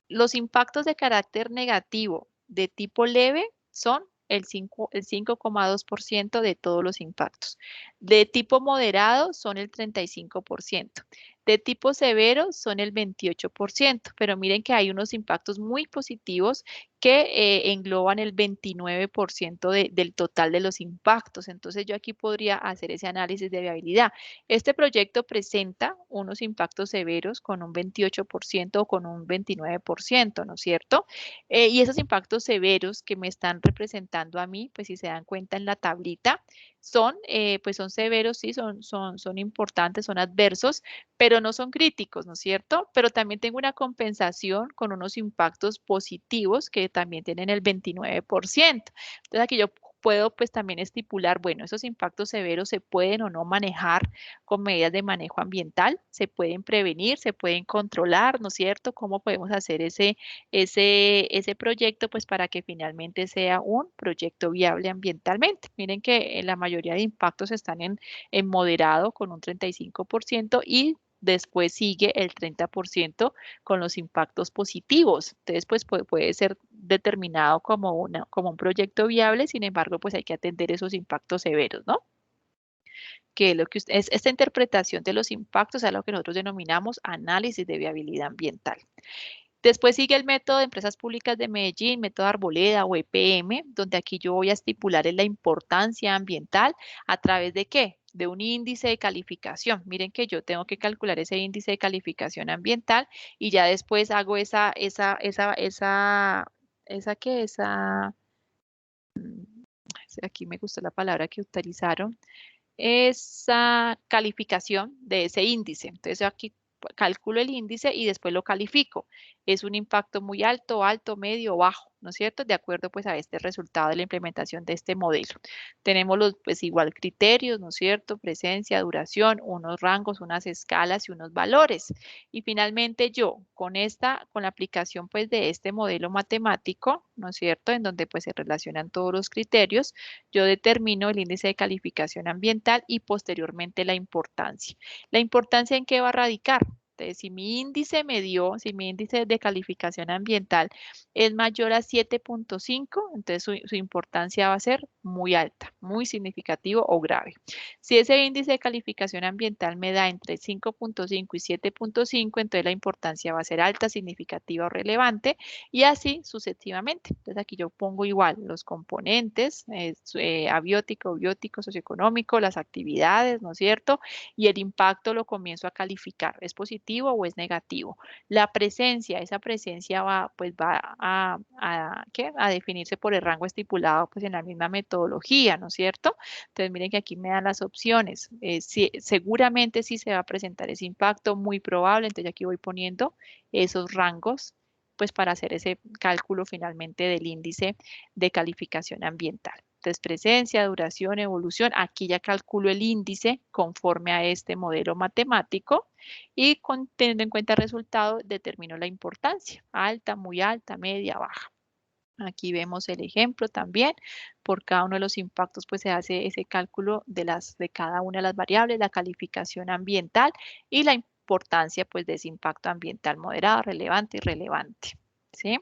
los impactos de carácter negativo de tipo leve son el 5,2% de todos los impactos. De tipo moderado son el 35%. De tipo severo son el 28%. Pero miren que hay unos impactos muy positivos que engloban el 29% del total de los impactos. Entonces yo aquí podría hacer ese análisis de viabilidad. Este proyecto presenta unos impactos severos con un 28% o con un 29%, ¿no es cierto? Y esos impactos severos que me están representando a mí, pues si se dan cuenta en la tablita, pues son severos, sí, son importantes, son adversos, pero no son críticos, ¿no es cierto? Pero también tengo una compensación con unos impactos positivos que también tienen el 29%. Entonces aquí yo puedo pues también estipular, bueno, esos impactos severos se pueden o no manejar con medidas de manejo ambiental, se pueden prevenir, se pueden controlar, ¿no es cierto? ¿Cómo podemos hacer ese proyecto pues para que finalmente sea un proyecto viable ambientalmente? Miren que la mayoría de impactos están en moderado con un 35% y después sigue el 30% con los impactos positivos. Entonces, pues puede ser determinado como un proyecto viable, sin embargo, pues hay que atender esos impactos severos, ¿no? Que lo que es esta interpretación de los impactos es lo que nosotros denominamos análisis de viabilidad ambiental. Después sigue el método de empresas públicas de Medellín, método Arboleda o EPM, donde aquí yo voy a estipular la importancia ambiental a través de ¿qué? De un índice de calificación. Miren que yo tengo que calcular ese índice de calificación ambiental y ya después hago aquí me gustó la palabra que utilizaron, esa calificación de ese índice. Entonces aquí calculo el índice y después lo califico. Es un impacto muy alto, alto, medio, bajo, ¿no es cierto? De acuerdo pues a este resultado de la implementación de este modelo. Tenemos los pues igual criterios, ¿no es cierto? Presencia, duración, unos rangos, unas escalas y unos valores. Y finalmente yo con la aplicación pues de este modelo matemático, ¿no es cierto? En donde pues se relacionan todos los criterios, yo determino el índice de calificación ambiental y posteriormente la importancia. ¿La importancia en qué va a radicar? Entonces, si mi índice de calificación ambiental es mayor a 7,5, entonces su importancia va a ser muy alta, muy significativo o grave. Si ese índice de calificación ambiental me da entre 5,5 y 7,5, entonces la importancia va a ser alta, significativa o relevante, y así sucesivamente. Entonces aquí yo pongo igual los componentes, abiótico, biótico, socioeconómico, las actividades, ¿no es cierto? Y el impacto lo comienzo a calificar, ¿es positivo o es negativo? La presencia, esa presencia ¿qué? A definirse por el rango estipulado pues en la misma metodología, ¿no es cierto? Entonces miren que aquí me dan las opciones. Seguramente sí se va a presentar ese impacto, muy probable, entonces aquí voy poniendo esos rangos pues para hacer ese cálculo finalmente del índice de calificación ambiental. Entonces, presencia, duración, evolución. Aquí ya calculo el índice conforme a este modelo matemático y teniendo en cuenta el resultado, determino la importancia. Alta, muy alta, media, baja. Aquí vemos el ejemplo también. Por cada uno de los impactos, pues se hace ese cálculo de cada una de las variables, la calificación ambiental y la importancia, pues, de ese impacto ambiental moderado, relevante y relevante. ¿Sí?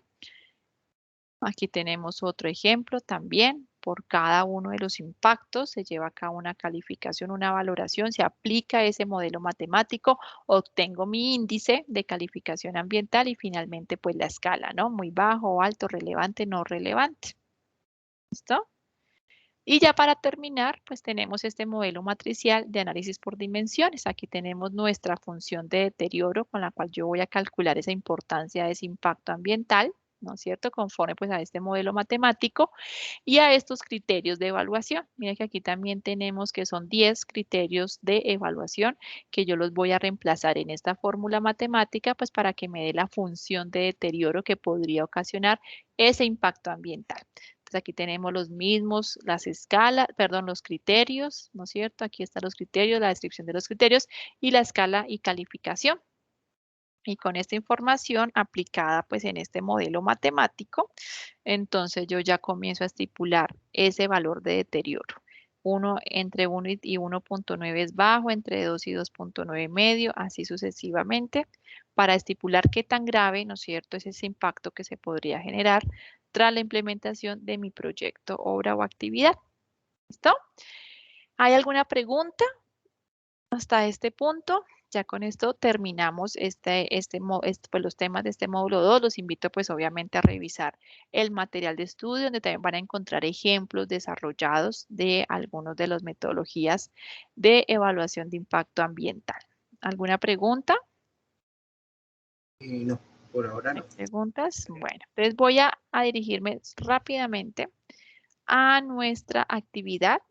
Aquí tenemos otro ejemplo también. Por cada uno de los impactos se lleva a cabo una calificación, una valoración, se aplica ese modelo matemático, obtengo mi índice de calificación ambiental y finalmente pues la escala, ¿no? Muy bajo, alto, relevante, no relevante. ¿Listo? Y ya para terminar, pues tenemos este modelo matricial de análisis por dimensiones. Aquí tenemos nuestra función de deterioro con la cual yo voy a calcular esa importancia de ese impacto ambiental, ¿no es cierto? Conforme pues a este modelo matemático y a estos criterios de evaluación. Mira que aquí también tenemos que son 10 criterios de evaluación que yo los voy a reemplazar en esta fórmula matemática pues para que me dé la función de deterioro que podría ocasionar ese impacto ambiental. Entonces aquí tenemos los mismos, las escalas, perdón, los criterios, ¿no es cierto? Aquí están los criterios, la descripción de los criterios y la escala y calificación. Y con esta información aplicada pues en este modelo matemático, entonces yo ya comienzo a estipular ese valor de deterioro. Entre 1 y 1.9 es bajo, entre 2 y 2.9 medio, así sucesivamente, para estipular qué tan grave, ¿no es cierto?, es ese impacto que se podría generar tras la implementación de mi proyecto, obra o actividad. ¿Listo? ¿Hay alguna pregunta hasta este punto? Ya con esto terminamos pues, los temas de este módulo 2. Los invito pues obviamente a revisar el material de estudio donde también van a encontrar ejemplos desarrollados de algunas de las metodologías de evaluación de impacto ambiental. ¿Alguna pregunta? No, por ahora ¿Hay no. preguntas? Bueno, entonces voy a dirigirme rápidamente a nuestra actividad